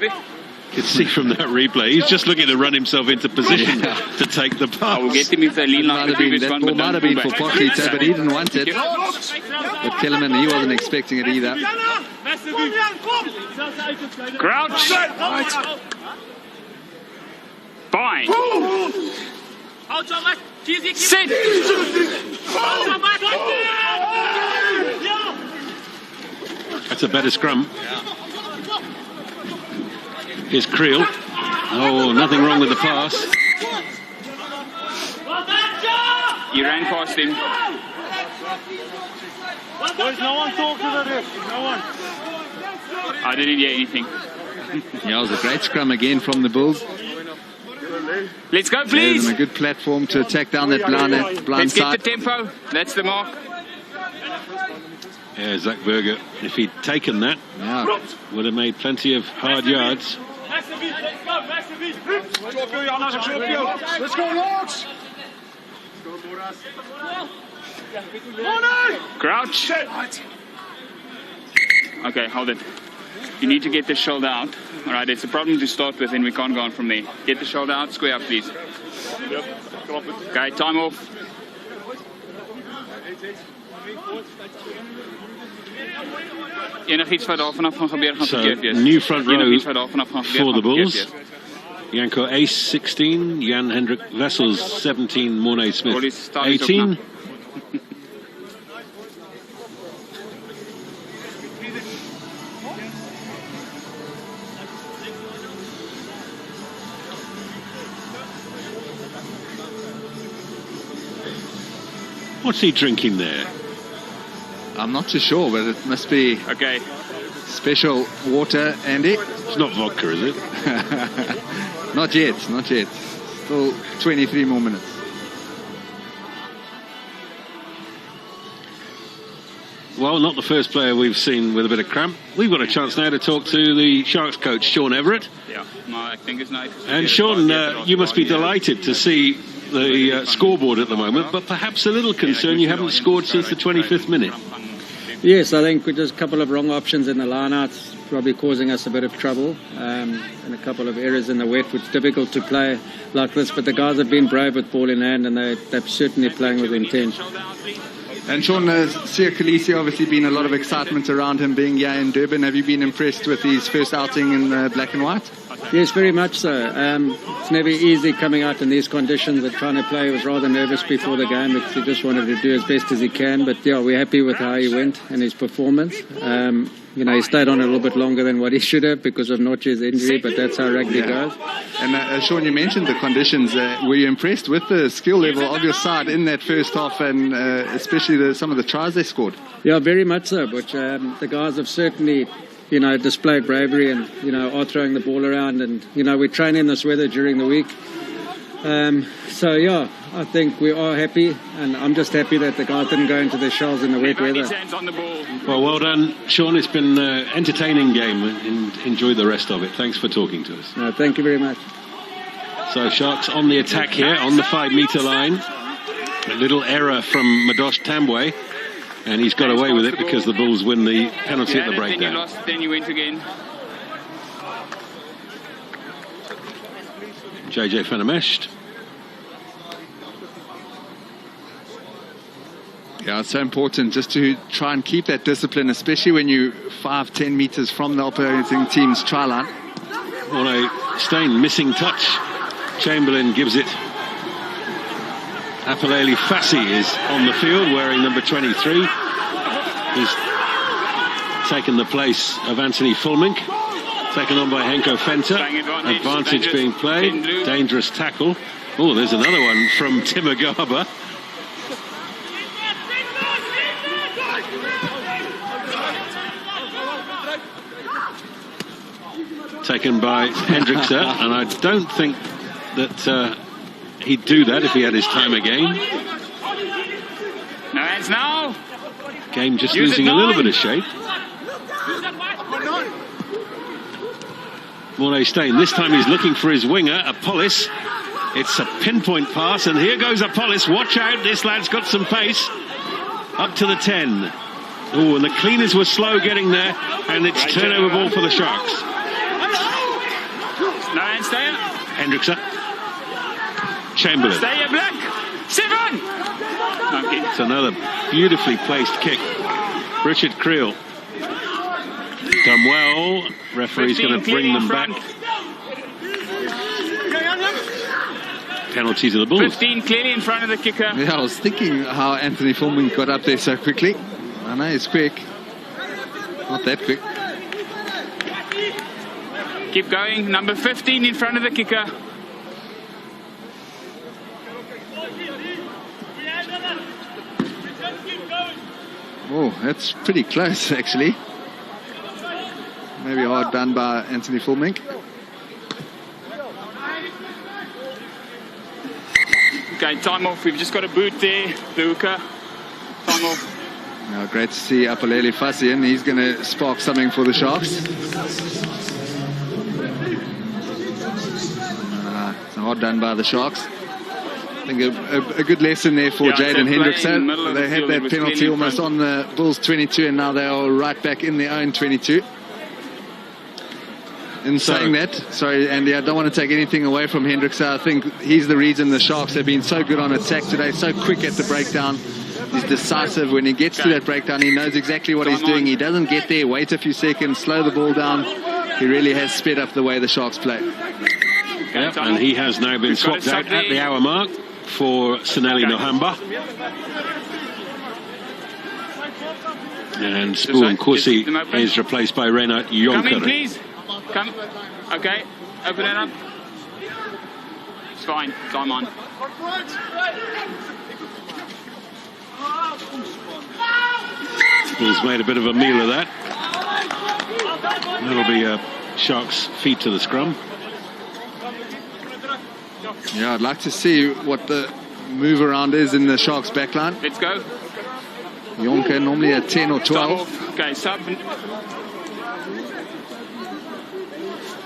You can see from that replay, he's just looking to run himself into position to take the pass. I will get him if they lean like the previous one, but might have been for Pocketa, but he didn't want it. But Kellerman, he wasn't expecting it either. Crouch. Bind. Sit. That's a better scrum. Here's Creel. Oh, nothing wrong with the pass. You ran past him. There's no one talking to this. No one. I didn't hear anything. Yeah, it was a great scrum again from the Bulls. Let's go, please. A good platform to attack down that blind Let's side. get the tempo. That's the mark. Yeah, Zach Berger, if he'd taken that, would have made plenty of hard yards. Let's go, Lords. Crouch. Okay, hold it. You need to get the shoulder out. All right, it's a problem to start with, and we can't go on from there. Get the shoulder out, square up, please. Okay, time off. Enigiets wat daar vanaf gaan gebeur gaan verkeerd wees. New front row Enigiets wat daar vanaf gaan gebeur for the gaan verkeerd Bulls. wees. Janko Ace 16, Jan Hendrik Wessels 17, Mornay Smith 18. What's he drinking there? I'm not too sure, but it must be special water, Andy. It's not vodka, is it? Not yet, not yet. Still 23 more minutes. Well, not the first player we've seen with a bit of cramp. We've got a chance now to talk to the Sharks coach, Sean Everett. Yeah, my fingers nice. And Sean, you must be delighted to see the scoreboard at the moment, but perhaps a little concern you haven't scored since the 25th minute. Yes, I think with just a couple of wrong options in the lineouts, probably causing us a bit of trouble, and a couple of errors in the wet, which is difficult to play like this. But the guys have been brave with ball in hand, and they're certainly playing with intent. And Sean, Sia Khaleesi, obviously been a lot of excitement around him being here in Durban. Have you been impressed with his first outing in black and white? Yes, very much so. It's never easy coming out in these conditions and trying to play. He was rather nervous before the game, but he just wanted to do as best as he can. But yeah, we're happy with how he went and his performance. He stayed on a little bit longer than what he should have because of Notch's injury, but that's how rugby goes. And Sean, you mentioned the conditions. Were you impressed with the skill level of your side in that first half, and especially some of the tries they scored? Yeah, very much so. But the guys have certainly, displayed bravery and, are throwing the ball around. And, we train in this weather during the week. I think we are happy, and I'm just happy that the guys didn't go into their shells in the wet weather. Well done, Sean. It's been an entertaining game, and enjoy the rest of it. Thanks for talking to us. No, thank you very much. So Sharks on the attack here, on the 5-metre line. A little error from Madosh Tambwe, and he's got away with it because the Bulls win the penalty at the breakdown. Then you lost, then you went again. JJ Fenimesht. Yeah, it's so important just to try and keep that discipline, especially when you're 5-10 meters from the opposing team's try line. Morné Steyn missing touch. Chamberlain gives it. Apalele Fassi is on the field wearing number 23. He's taken the place of Anthony Fulmink. Taken on by Henko Fenter. Advantage being played. Dangerous tackle. Oh, there's another one from Timagaba. Taken by Hendrickse, and I don't think that he'd do that if he had his time again. No hands now. Game just losing a little bit of shape. Morné Steyn, this time he's looking for his winger, Apollis. It's a pinpoint pass, and here goes Apollis. Watch out, this lad's got some pace. Up to the 10. Oh, and the cleaners were slow getting there, and it's turnover ball for the Sharks. No hands there. Hendrickse. Chamberlain. Stay here, Black. 7. Okay. It's another beautifully placed kick. Richard Creel. Done well. Referee's going to bring them back. Penalty to the Bulls. 15 clearly in front of the kicker. Yeah, I was thinking how Anthony Fulmink got up there so quickly. I know he's quick. Not that quick. Keep going. Number 15 in front of the kicker. Oh, that's pretty close, actually. Maybe hard done by Anthony Fulmink. Okay, time off. We've just got a boot there. The hooker. Time off. Now, great to see Apalele Fassi in. He's going to spark something for the Sharks. It's hard done by the Sharks. I think a good lesson there for Jaden Hendrickse. They had that penalty almost on the Bulls 22, and now they are right back in their own 22. In saying that, sorry Andy, I don't want to take anything away from Hendrickse. I think he's the reason the Sharks have been so good on attack today, so quick at the breakdown. He's decisive. When he gets to that breakdown, he knows exactly what he's doing. He doesn't get there, wait a few seconds, slow the ball down. He really has sped up the way the Sharks play. Yep, and he has now been swapped out at the hour mark for Sinelli Nohamba. And Spoon Kursi is replaced by Reinhard Jonker. Come in, please. Come. Okay, open it up. It's fine. Time on. Bulls made a bit of a meal of that. That'll be Sharks' feet to the scrum. Yeah, I'd like to see what the move around is in the Sharks' backline. Let's go. Jonker normally at 10 or 12. Okay, sub.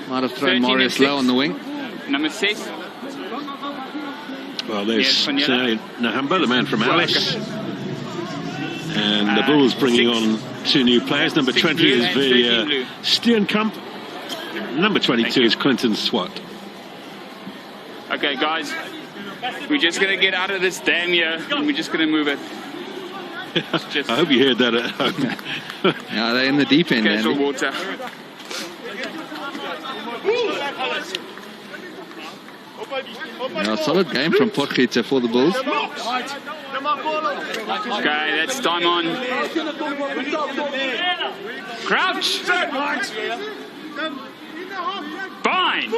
Might have thrown Marius low on the wing. Number 6. Well, there's Sinelli Nohamba, the man from Alice. And the Bulls bringing on 2 new players. Number 6 20 blue is and 13 blue. Steenkamp. Number 22 is Clinton Swart. Okay, guys, we're just going to get out of this dam here, and we're just going to move it. I hope you heard that at home. Yeah, they're in the deep end, Casual Andy. water. Yeah, solid game from Potgieter for the Bulls. Okay, that's time on. Crouch. Fine.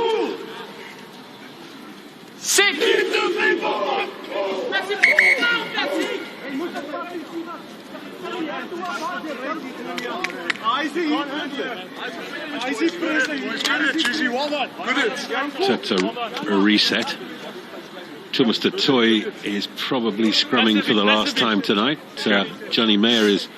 Sick. That's a reset. Thomas de Toy is probably scrumming for the last time tonight. Johnny Mayer is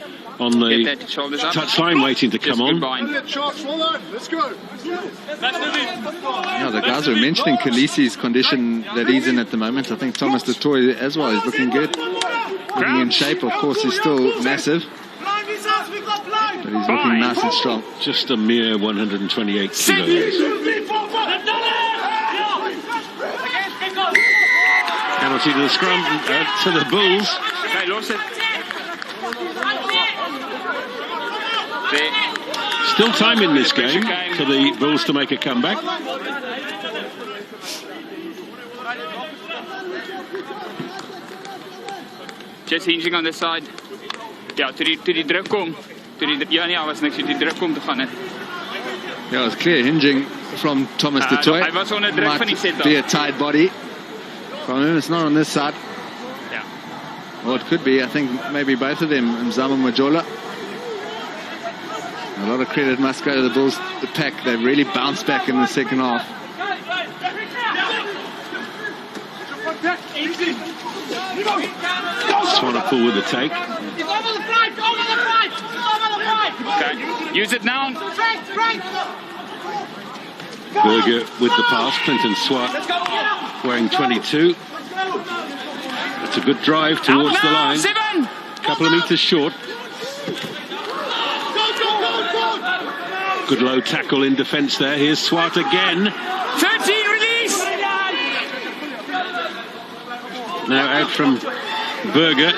on the Get that shoulders up. touchline waiting to come on. Let's go. Yeah, the guys were mentioning Khaleesi's condition that he's in at the moment. I think Thomas de Toy as well is looking good. Looking in shape, of course, he's still massive. But he's looking nice and strong. Just a mere 128 kilos. Penalty to the scrum, to the Bulls. Okay, lost it. There. Still time in this game for the Bulls to make a comeback. Just hinging on this side. Ja, toe die druk kom. Ja, nee, was niks. Toe die druk kom te gaan. Yeah, it was clear hinging from Thomas de Toy. Hy was onder druk van die set. Be a tight body from him. It's not on this side. Yeah. Or it could be. I think maybe both of them. Mzama Majola. A lot of credit must go to the Bulls. The pack, they really bounced back in the second half. Swanepoel with the take. Okay, use it now. Berger with the pass. Clinton Swart wearing 22. That's a good drive towards the line. 7. Couple of meters short. Good low tackle in defence there. Here's Swart again. 13, release. Now out from Berger.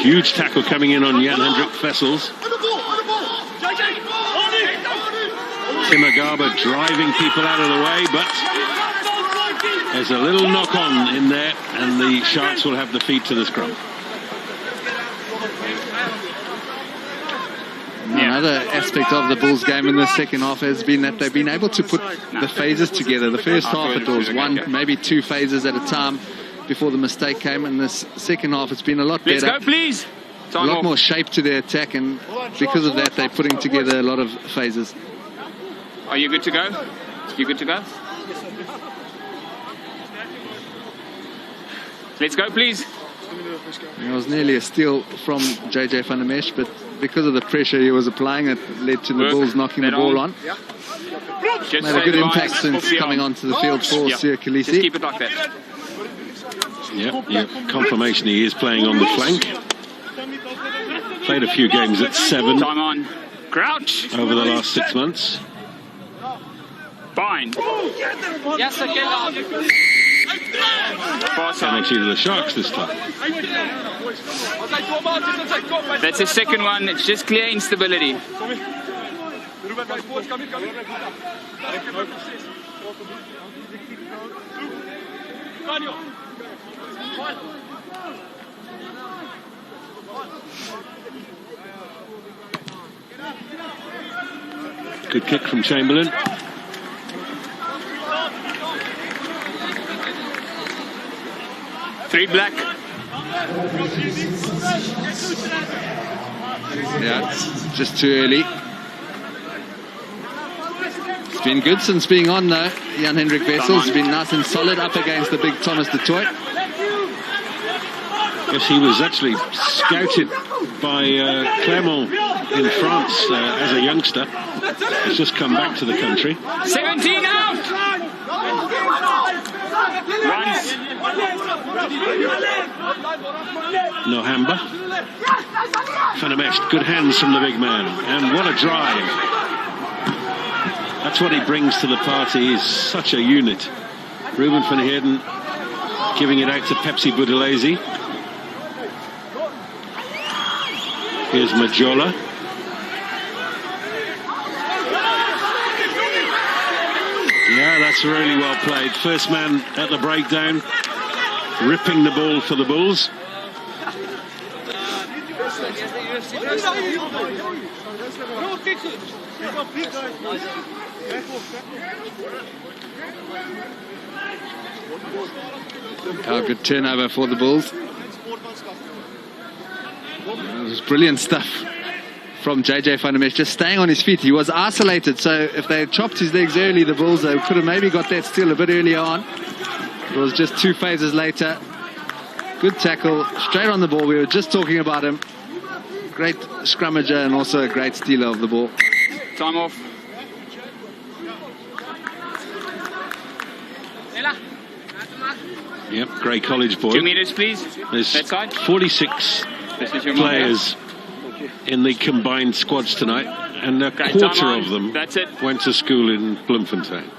Huge tackle coming in on Jan-Hendrik Vessels. Timagaba driving people out of the way, but there's a little knock-on in there, and the Sharks will have the feed to the scrum. Another aspect of the Bulls game in the second half has been that they've been able to put the phases together. The first half it was one, maybe 2 phases at a time before the mistake came. In this second half it's been a lot better. Let's go, please. A lot more shape to their attack, and because of that they're putting together a lot of phases. Are you good to go? You good to go? Let's go, please. It was nearly a steal from JJ van der Mesh, but because of the pressure he was applying, it led to the Bulls knocking the ball on. Just made a good impact since coming onto the field for Siya Kolisi. Just keep it like that. Yeah, confirmation he is playing on the flank. Played a few games at 7. Time on. Crouch. Over the last 6 months. Fine. Yes, Penalty to the Sharks this time. That's the second one. It's just clear instability. Good kick from Chamberlain. Three black. Yeah, just too early. It's been good since being on though. Jan-Hendrik Vessels has been nice and solid up against the big Thomas de Toy. Yes, he was actually scouted by Clermont in France as a youngster. He's just come back to the country. 17 out! Nohamba. Van der Mesht, good hands from the big man. And what a drive. That's what he brings to the party. He's such a unit. Ruben van Heerden giving it out to Pepsi Buthelezi. Here's Majola. Yeah, that's really well played. First man at the breakdown, ripping the ball for the Bulls. Oh, good turnover for the Bulls. It was brilliant stuff from JJ Van der Mesht, just staying on his feet. He was isolated, so if they had chopped his legs early, the Bulls, they could have maybe got that steal a bit earlier on. It was just 2 phases later. Good tackle, straight on the ball. We were just talking about him. Great scrummager and also a great stealer of the ball. Time off. Yep, Grey College boy. 2 meters, please. There's That side. 46 This is your players in the combined squads tonight, and a Okay, quarter time on. of them That's it. went to school in Bloemfontein.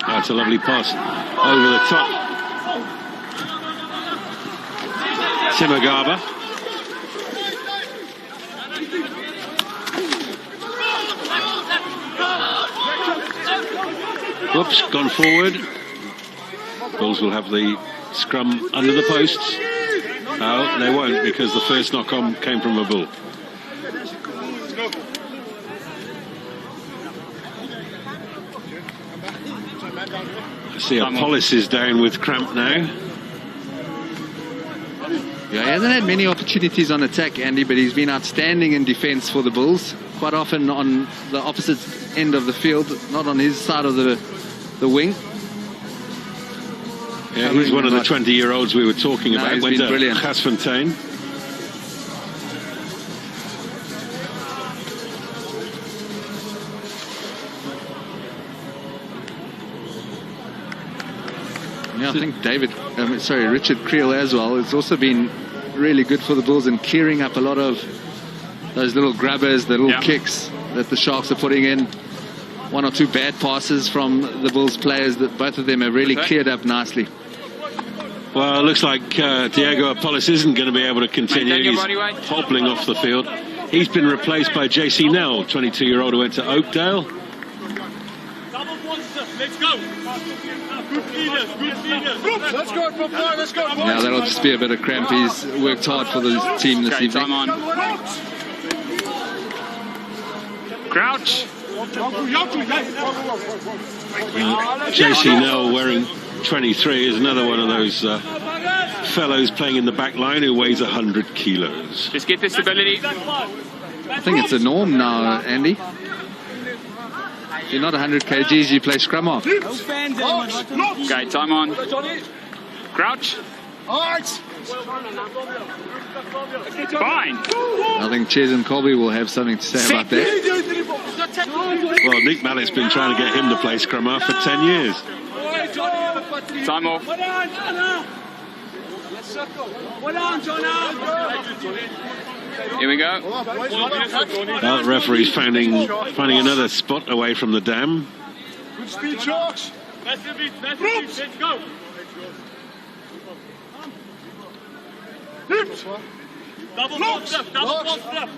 That's a lovely pass over the top. Simagaba. Whoops, gone forward. Bulls will have the scrum under the posts. No, they won't, because the first knock-on came from a Bull. I see Apollos is down with cramp now. Yeah, he hasn't had many opportunities on attack, Andy, but he's been outstanding in defence for the Bulls. Quite often on the opposite end of the field, not on his side of the wing. Yeah, he's one of the 20-year-olds we were talking about. He's Went been to brilliant. Gasfontein. Yeah, I think Richard Creel as well. It's also been really good for the Bulls in clearing up a lot of those little grabbers, the little kicks that the Sharks are putting in. 1 or 2 bad passes from the Bulls players that both of them have really cleared up nicely. Well, it looks like Diego Apollos isn't going to be able to continue. He's hobbling off the field. He's been replaced by JC Nell, 22-year-old who went to Oakdale. Let's go. Good leaders, good leaders. Let's go, let's go. Yeah, that'll just be a bit of cramp. He's worked hard for the team this evening. Time on. Crouch. JC Nell wearing 23 is another one of those fellows playing in the back line who weighs 100 kilos. Just get the stability. I think it's a norm now, Andy. If you're not 100 kgs, you play scrum off. Okay, time on. Crouch. Fine. I think Ches and Colby will have something to say about that. Well, Nick Mallett's been trying to get him to play scrum half for 10 years. Time off. Here we go. Well, the referee's finding another spot away from the dam. Good speed, Sharks. Let's go. Double block step, double block step.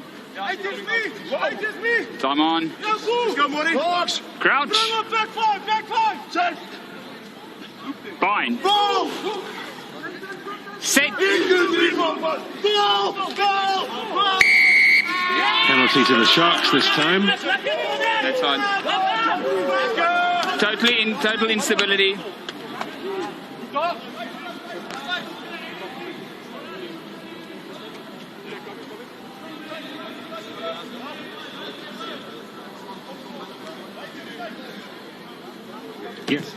Time on. Let's go, Morty. Crouch. Back five. Set. Fine. Ball. Set. Penalty to the Sharks this time. That's fine. Total instability. Yes.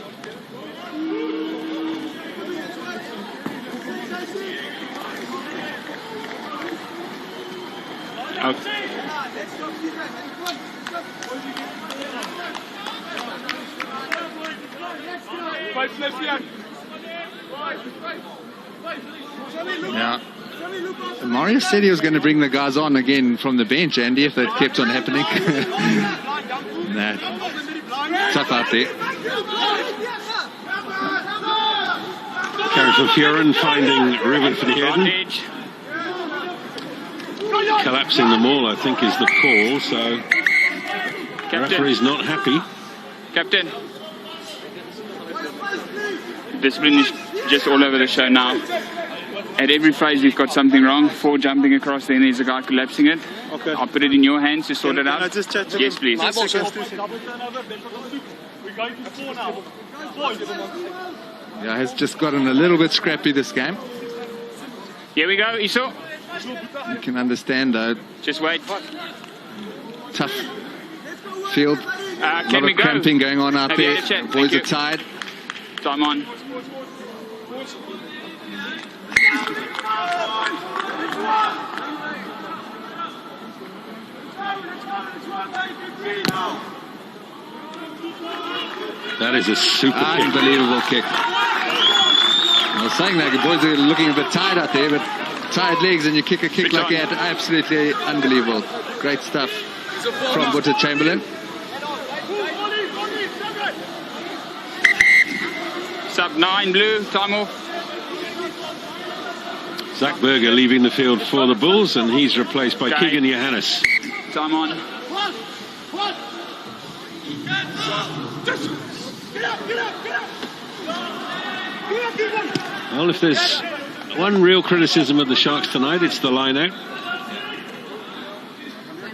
Out. Five left hand. Yeah. Marius said he was going to bring the guys on again from the bench, Andy, if that kept on happening. Nah. Tough out there. Karen van Vuuren finding Ruben van Heerden. Collapsing them all, I think, is the call, so the referee's not happy. Captain. Discipline is just all over the show now. At every phase we've got something wrong. 4 jumping across, then there's a guy collapsing it. Okay. I'll put it in your hands to sort it out. Can I just chat to yes, him? please. Double turnover, we're going to 4 now. 4. Yeah, has just gotten a little bit scrappy this game. Here we go, Iso. You can understand though. Just wait. Tough field. A lot of cramping going on out there. Boys are tired. Time on. That is a super unbelievable kick. I was saying that the boys are looking a bit tired out there, but tired legs and you kick a kick like that, absolutely unbelievable. Great stuff from Boeta Chamberlain. Sub 9 blue, time off. Zach Berger leaving the field for the Bulls, and he's replaced by Keegan Johannes. Time on. Well, if there's one real criticism of the Sharks tonight, it's the line out.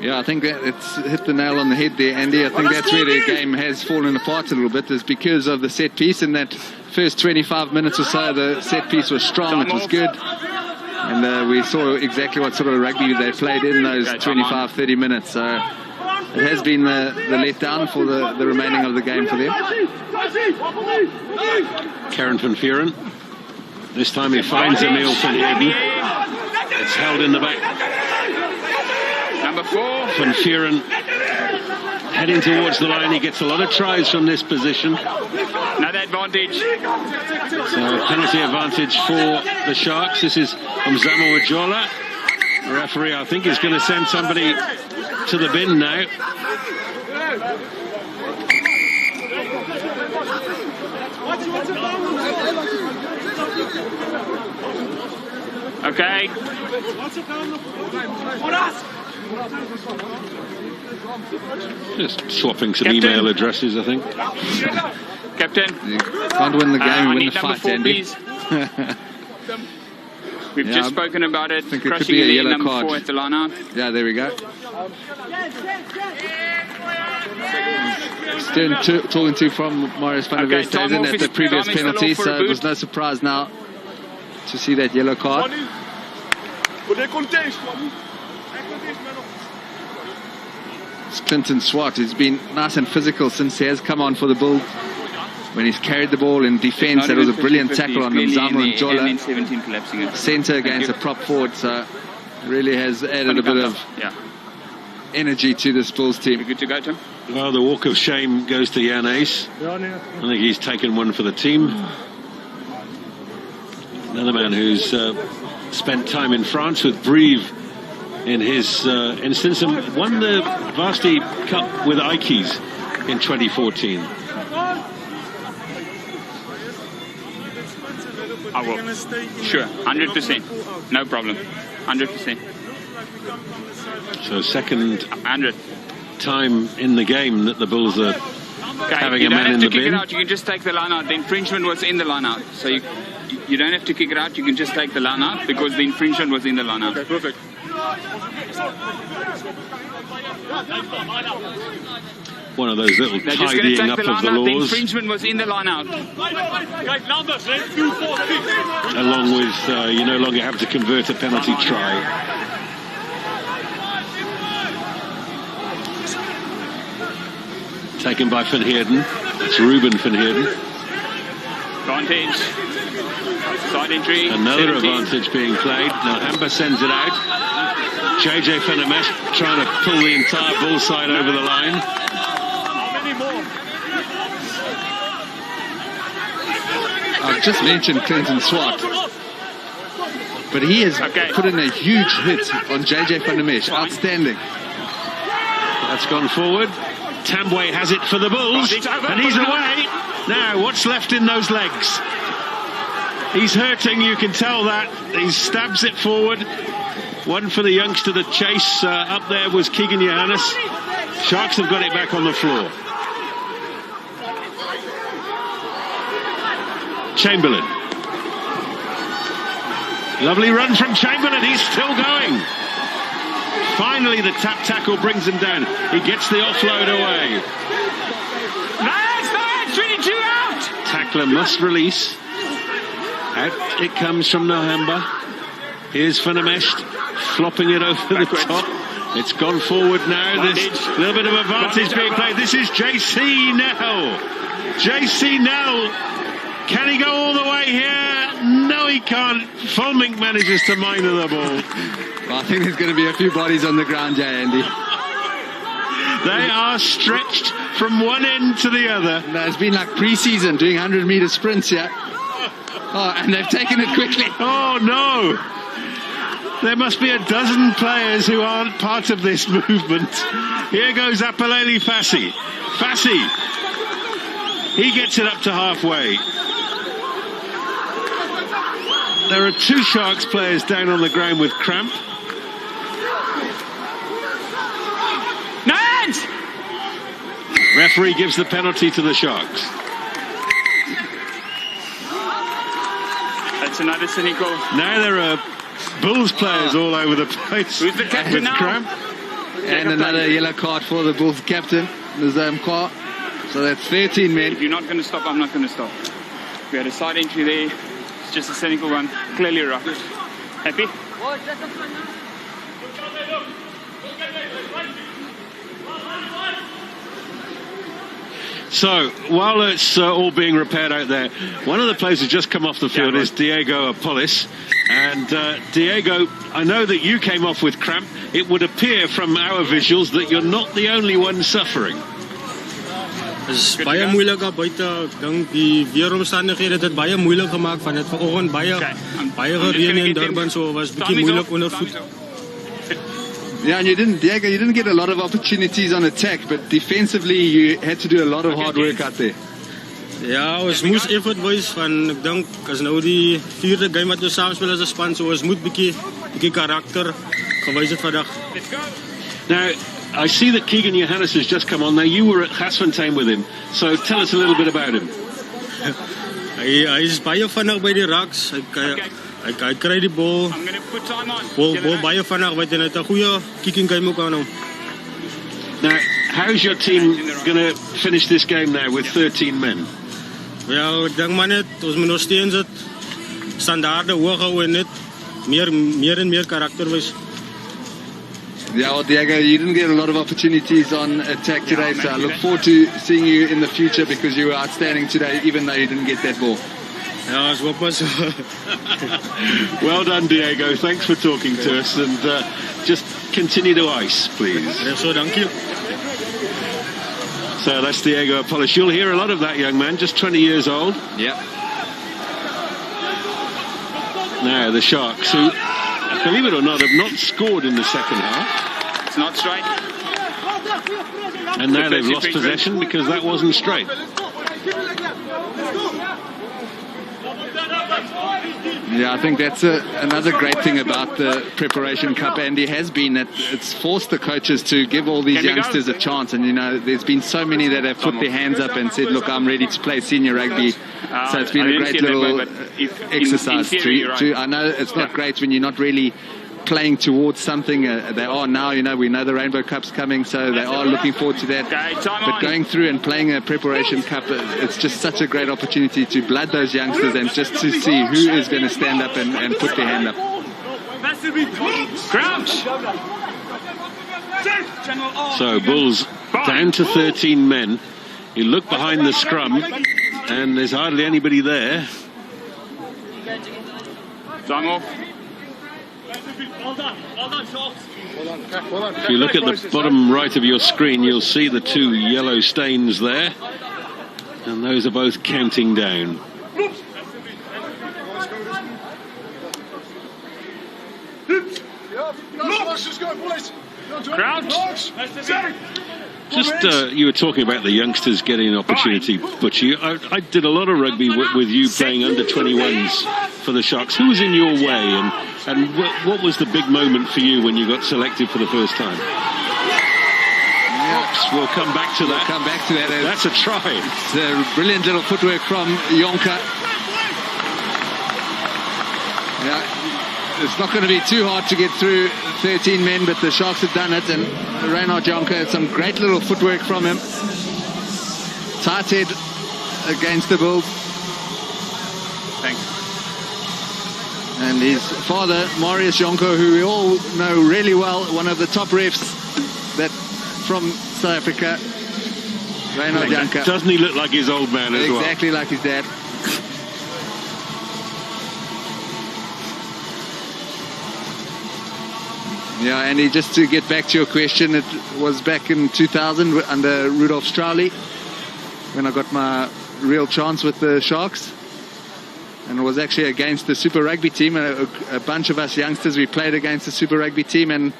Yeah, I think that it's hit the nail on the head there, Andy. I think that's where their game has fallen apart a little bit, is because of the set piece. In that first 25 minutes or so, the set piece was strong, it was good. And we saw exactly what sort of rugby they played in those 25, 30 minutes. So it has been the letdown for the remaining of the game for them. Karen van Vuuren. This time he finds Emil van Heerden. It's held in the back. Number 4. Van Vuuren heading towards the line. He gets a lot of tries from this position. Another advantage. So penalty advantage for the Sharks. This is Mzamo Wajola. The referee, I think, is going to send somebody to the bin now. Okay. Just swapping some email addresses, I think. Captain. You can't win the game, win the fight, 4, Andy. We've just spoken about it. I think it could Crushing be a the yellow number card. 4 at the line out. Yeah, there we go. Stern talking to from Marius van der Westhuizen at the previous penalty, so it was no surprise now to see that yellow card. It's Clinton Swart, who's been nice and physical since he has come on for the Bulls. When he's carried the ball in defence, that was a brilliant tackle on Mzamo and Jola. Centre against a prop forward, so really has added a bit of energy to this Bulls team. Good to go, Tim. Well, the walk of shame goes to Jan Ace. I think he's taken one for the team. Another man who's spent time in France with Brive in his instance and won the Varsity Cup with Ikes in 2014. I will. Sure, 100%. No problem. 100%. So second 100. time in the game that the Bulls are having a man in the bin. You don't have to kick it out, you can just take the line out. The infringement was in the line out. So you don't have to kick it out, you can just take the line out because the infringement was in the line out. Okay, perfect. One of those little tidying up of the laws. The infringement was in the line out. Along with you no longer have to convert a penalty try. Taken by Van Heerden. It's Ruben van Heerden. Advantage. Side entry. Another 17. advantage being played. Now Hamba sends it out. JJ Van der Mesch trying to pull the entire Bull side over the line. I've just mentioned Clinton Swart. but he has put in a huge hit on JJ van der Mesh. Outstanding. That's gone forward. Tambwe has it for the Bulls, and he's away. Now, what's left in those legs? He's hurting, you can tell that. He stabs it forward. One for the youngster to chase. Up there was Keegan Johannes. Sharks have got it back on the floor. Chamberlain. Lovely run from Chamberlain. He's still going. Finally, the tap tackle brings him down. He gets the offload away. Nice, 22 out. Tackler must release. Out it comes from Nohamba. Here's Van der Mesh flopping it over the top. It's gone forward now. This little bit of advantage being played. This is JC Nell. JC Nell. Can he go all the way here? No, he can't. Fulmink manages to minor the ball. Well, I think there's going to be a few bodies on the ground, Andy. They are stretched from one end to the other. No, it's been like pre-season, doing 100-meter sprints here. Oh, and they've taken it quickly. Oh, no. There must be a dozen players who aren't part of this movement. Here goes Apaleli Fassi. Fassi. He gets it up to halfway. There are two Sharks players down on the ground with cramp. Nance! Referee gives the penalty to the Sharks. That's another cynical. Now there are Bulls players all over the place. Who's the captain with now? cramp. And another yellow card for the Bulls captain, Nizam Kwa. So that's 13 men. If you're not going to stop, I'm not going to stop. We had a side entry there. It's just a cynical one. Clearly rough. Happy? So, while it's all being repaired out there, one of the players who's just come off the field is Diego Apolis. And Diego, I know that you came off with cramp. It would appear from our visuals that you're not the only one suffering. Het is baie moeilijk op buiten. Ik denk die weeromstandigheden het baie moeilijk gemaakt van het vanoggend baie gereën in Durban, so was een beetje moeilijk onder voet. Yeah, and Diego, you didn't get a lot of opportunities on attack, but defensively you had to do a lot of hard work out there. Ja, ons moes effort wees van, ek dink, as nou die vierde game wat ons saamspeel as 'n span, so ons moet bietjie karakter gewys het vandag. Now, I see that Keegan Johannes has just come on. Now, you were at Gasfontein with him, so tell us a little bit about him. Hy is baie vinnig by die raks. Hy kry die bal. Bal baie vinnig weet en hy het 'n goeie kicking game ook aan hom. Now, how's your team going to finish this game now with 13 men? Wel, ek dink maar net ons moet nog steeds dit standaarde hoog hou en net meer en meer karakter wys. Yeah, well, Diego, you didn't get a lot of opportunities on attack today, so I look forward to seeing you in the future because you were outstanding today, even though you didn't get that ball. Ja, ons hoop maar so. Well done, Diego. Thanks for talking to us, and just continue to ice, please. So, thank you. So that's Diego Apolis. You'll hear a lot of that young man, just 20 years old. Yeah. Now the Sharks, who, believe it or not, have not scored in the second half. It's not straight. And now they've lost possession because that wasn't straight. Yeah, I think that's another great thing about the Preparation Cup, Andy, has been that it's forced the coaches to give all these youngsters a chance. And, you know, there's been so many that have put their hands up and said, look, I'm ready to play senior rugby. So it's been a great little exercise. I know it's not great when you're not really playing towards something. They are now, you know, we know the Rainbow Cup's coming, so they are looking forward to that. But going through and playing a Preparation Cup, it's just such a great opportunity to blood those youngsters and just to see who is going to stand up and put their hand up. Crouch! So Bulls down to 13 men. You look behind the scrum and there's hardly anybody there. Time off. If you look at the bottom right of your screen, you'll see the two yellow stains there, and those are both counting down. Crouch. Just you were talking about the youngsters getting an opportunity, Butchie. I did a lot of rugby with you playing under 21s for the Sharks. Who was in your way, and what was the big moment for you when you got selected for the first time? We'll come back to that. Come back to that. That's a try. It's a brilliant little footwork from Jonker. Yeah, it's not going to be too hard to get through 13 men, but the Sharks have done it, and Reinhard Jonker had some great little footwork from him. Tight head against the Bulls. Thanks. And his father, Marius Jonker, who we all know really well, one of the top refs that from South Africa, Reinhard Jonker. Doesn't he look like his old man as well? Exactly like his dad. Yeah, Andy, just to get back to your question, it was back in 2000 under Rudolf Strauly when I got my real chance with the Sharks. And it was actually against the Super Rugby team. A bunch of us youngsters, we played against the Super Rugby team, and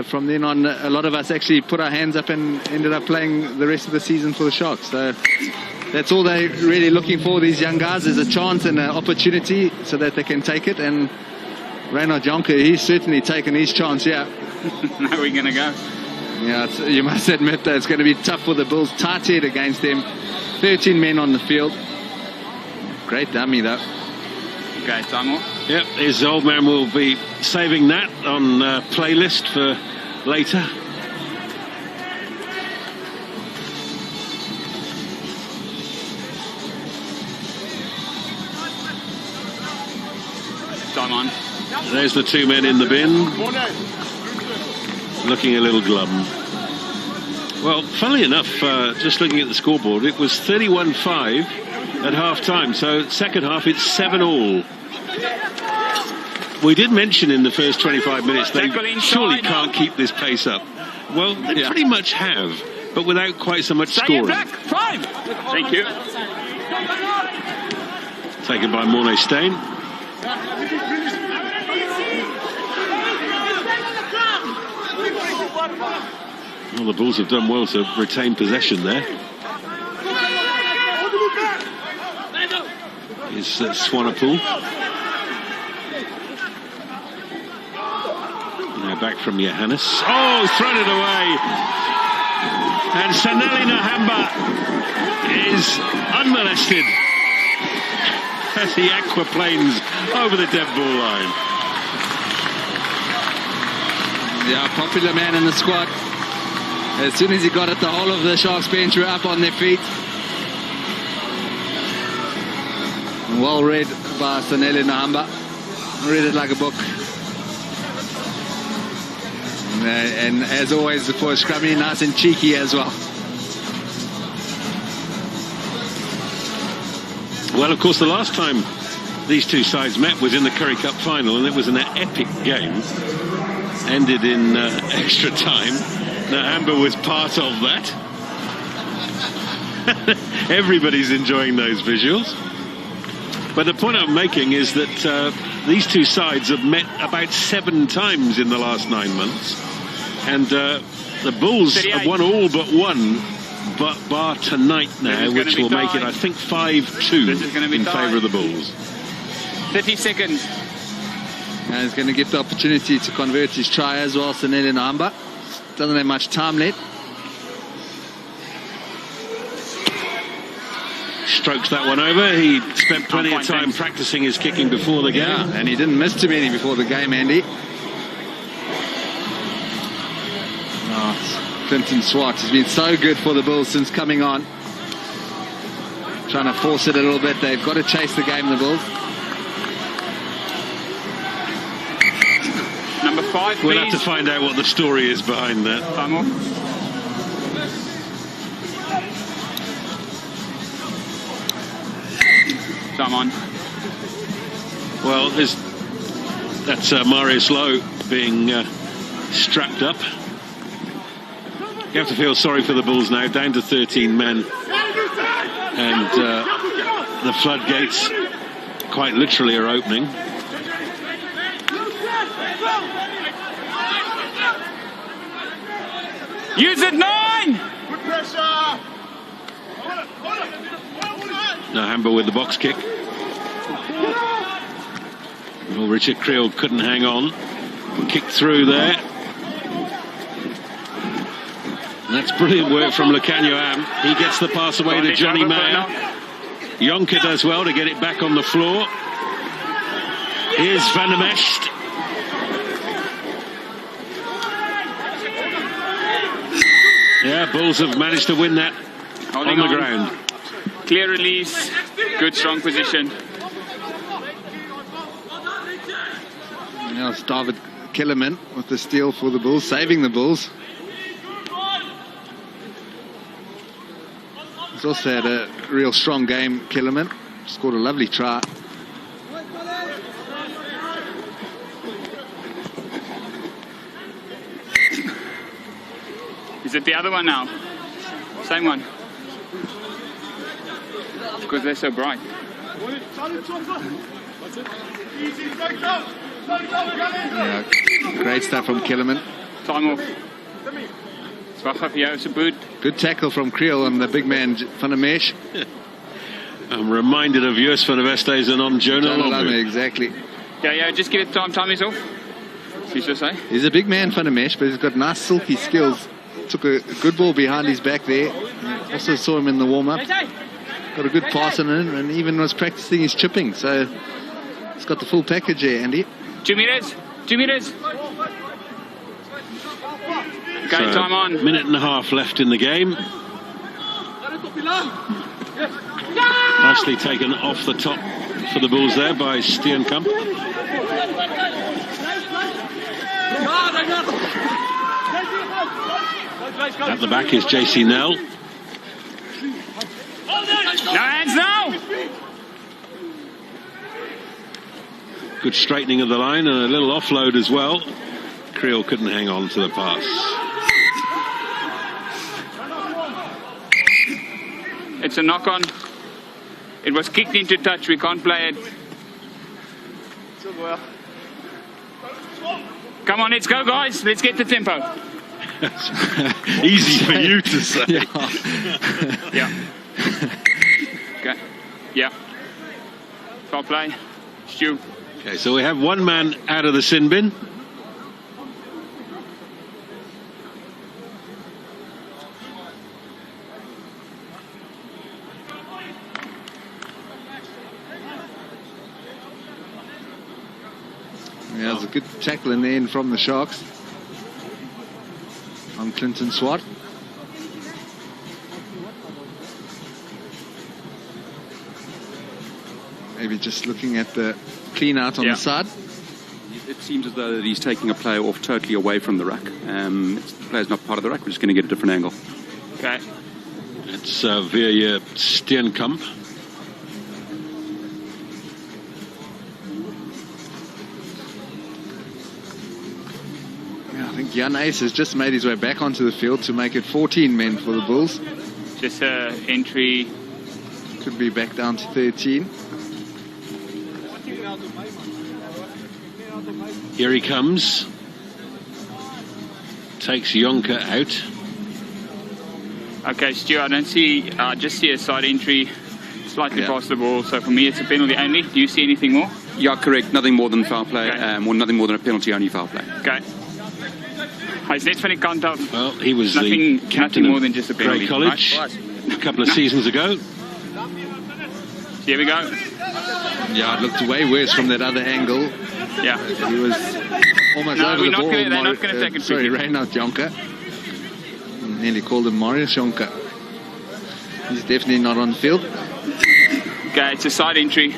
from then on, a lot of us actually put our hands up and ended up playing the rest of the season for the Sharks. So that's all they're really looking for, these young guys, is a chance and an opportunity so that they can take it. And Reinhard Jonker, he's certainly taken his chance, yeah. Now we're going to go. Yeah, you must admit that it's going to be tough for the Bulls. Tight head against them. 13 men on the field. Great dummy, though. Okay, time off. Yep, his old man will be saving that on playlist for later. Time on. There's the two men in the bin, looking a little glum. Well, funnily enough, just looking at the scoreboard, it was 31-5 at half-time, so second half it's 7-all. We did mention in the first 25 minutes they surely can't keep this pace up. Well, they pretty much have, but without quite so much scoring. Fine. Thank you. Taken by Morné Steyn. Well, the Bulls have done well to retain possession there. Is Swanepoel. Now back from Johannes. Oh, thrown it away. And Saneli Nahamba is unmolested as he aquaplanes over the dead ball line. Yeah, popular man in the squad. As soon as he got it, the whole of the Sharks bench were up on their feet. Well read by Saneli Nahamba. Read it like a book. And as always, for Scrummy, nice and cheeky as well. Well, of course, the last time these two sides met was in the Currie Cup final, and it was an epic game. Ended in extra time. Nahamba was part of that. Everybody's enjoying those visuals. But the point I'm making is that these two sides have met about 7 times in the last 9 months. And the Bulls have won all but one, but bar tonight now, which will make it, I think, 5-2 in favour of the Bulls. 30 seconds. And he's going to get the opportunity to convert his try as well, Saneli Nahamba. Doesn't have much time left. Strokes that one over. He spent plenty of time practicing his kicking before the game. Yeah, and he didn't miss too many before the game, Andy. Oh, Clinton Swart has been so good for the Bulls since coming on. Trying to force it a little bit. They've got to chase the game, the Bulls. Number 5, please. We'll have to find out what the story is behind that. Time off. Time on. Well, that's Marius Lowe being strapped up. You have to feel sorry for the Bulls now, down to 13 men. And the floodgates quite literally are opening. Use it, 9! Now Hamber with the box kick. Well, Richard Creel couldn't hang on. Kicked through there. And that's brilliant work from Lukhanyo Am. He gets the pass away to Johnny Mayer. Jonker does well to get it back on the floor. Here's Van der Mesht. Yeah, Bulls have managed to win that Holding on the ground. Clear release, good strong position. Now it's David Kellerman with the steal for the Bulls, saving the Bulls. He's also had a real strong game, Kellerman. Scored a lovely try. Is it the other one now? Same one. Because they're so bright. Yeah, great stuff from Kellerman. Time off. It's a boot. Good tackle from Creel on the big man Van der Mesh. I'm reminded of Joos van der Westhuizen and on Jonah Lomu. Exactly. Yeah, just give it time. Time is off. You should say. He's a big man, Van der Mesh, but he's got nice silky skills. Took a good ball behind his back there. Also saw him in the warm-up. Got a good pass on him and even was practicing his chipping. So he's got the full package here, Andy. 2 meters. 2 meters. Okay, So, time on. Minute and a half left in the game. Nicely taken off the top for the Bulls there by Steenkamp. At the back is JC Nell. No hands now. Good straightening of the line and a little offload as well. Creel couldn't hang on to the pass. It's a knock on. It was kicked into touch. We can't play it. Come on, let's go, guys. Let's get the tempo. Easy for you to say. Yeah. Okay. Yeah. Foul play. Stu. Okay, so we have one man out of the sin bin. Yeah, there's a good tackle in there from the Sharks on Clinton Swart. Maybe just looking at the clean out on the side. It seems as though he's taking a player off totally away from the ruck. The player's not part of the ruck. We're just going to get a different angle. Okay. It's via Steenkamp. Yeah, I think Jan Ace has just made his way back onto the field to make it 14 men for the Bulls. Just entry. Could be back down to 13. Here he comes. Takes Jonker out. Okay, Stu, I don't see. I just see a side entry, slightly past the ball. So for me, it's a penalty only. Do you see anything more? Yeah, correct. Nothing more than foul play, or nothing more than a penalty only foul play. Okay. Hy's net van die kant af. Well, he was nothing, the captain more of than just a penalty. Grey College a couple of seasons ago. Here we go. Yeah, it looked way worse from that other angle. Yeah. He was almost over the ball. They're not going to take it. Sorry, Reinhard Jonker. Nearly called him Marius Jonker. He's definitely not on the field. Okay, it's a side entry.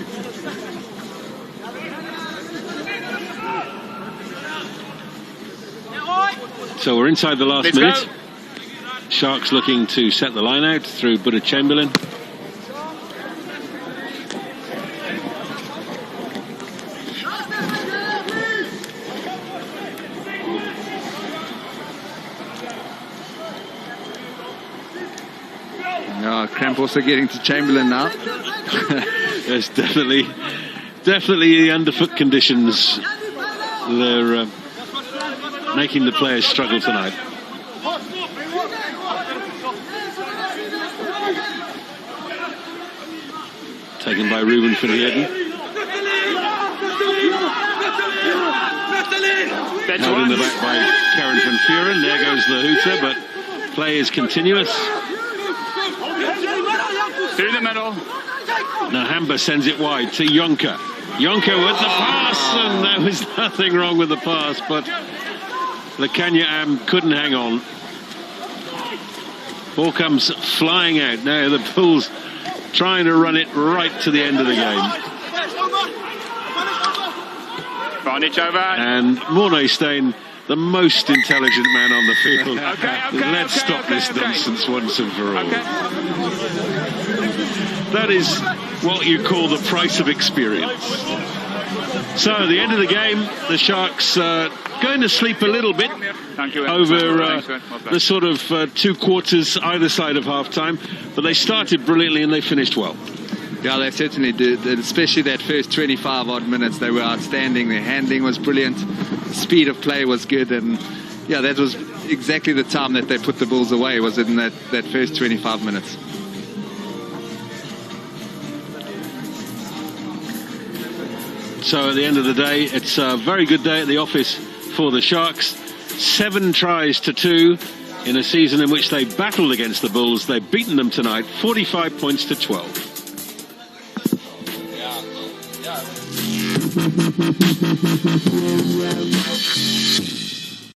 So we're inside the last Let's minute. go. Sharks looking to set the line out through Buddha Chamberlain. Cramp also getting to Chamberlain now. There's definitely the underfoot conditions they're making the players struggle tonight. Taken by Ruben van Heerden. Held in the back by Karen van Vuren. There goes the hooter, but play is continuous. Through the middle. Now Hamba sends it wide to Jonker. Jonker with the pass, and there was nothing wrong with the pass, but the Kenya Am couldn't hang on. Ball comes flying out. Now the Bulls trying to run it right to the end of the game. Barnage over. And Morné Steyn, the most intelligent man on the field. Let's stop this nonsense once and for all. That is what you call the price of experience. So at the end of the game, the Sharks going to sleep a little bit over the sort of 2 quarters either side of half-time, but they started brilliantly and they finished well. Yeah, they certainly did, especially that first 25-odd minutes. They were outstanding. Their handling was brilliant. The speed of play was good, and yeah, that was exactly the time that they put the Bulls away, was in that first 25 minutes. So at the end of the day, it's a very good day at the office for the Sharks. 7 tries to 2 in a season in which they battled against the Bulls. They've beaten them tonight, 45 points to 12.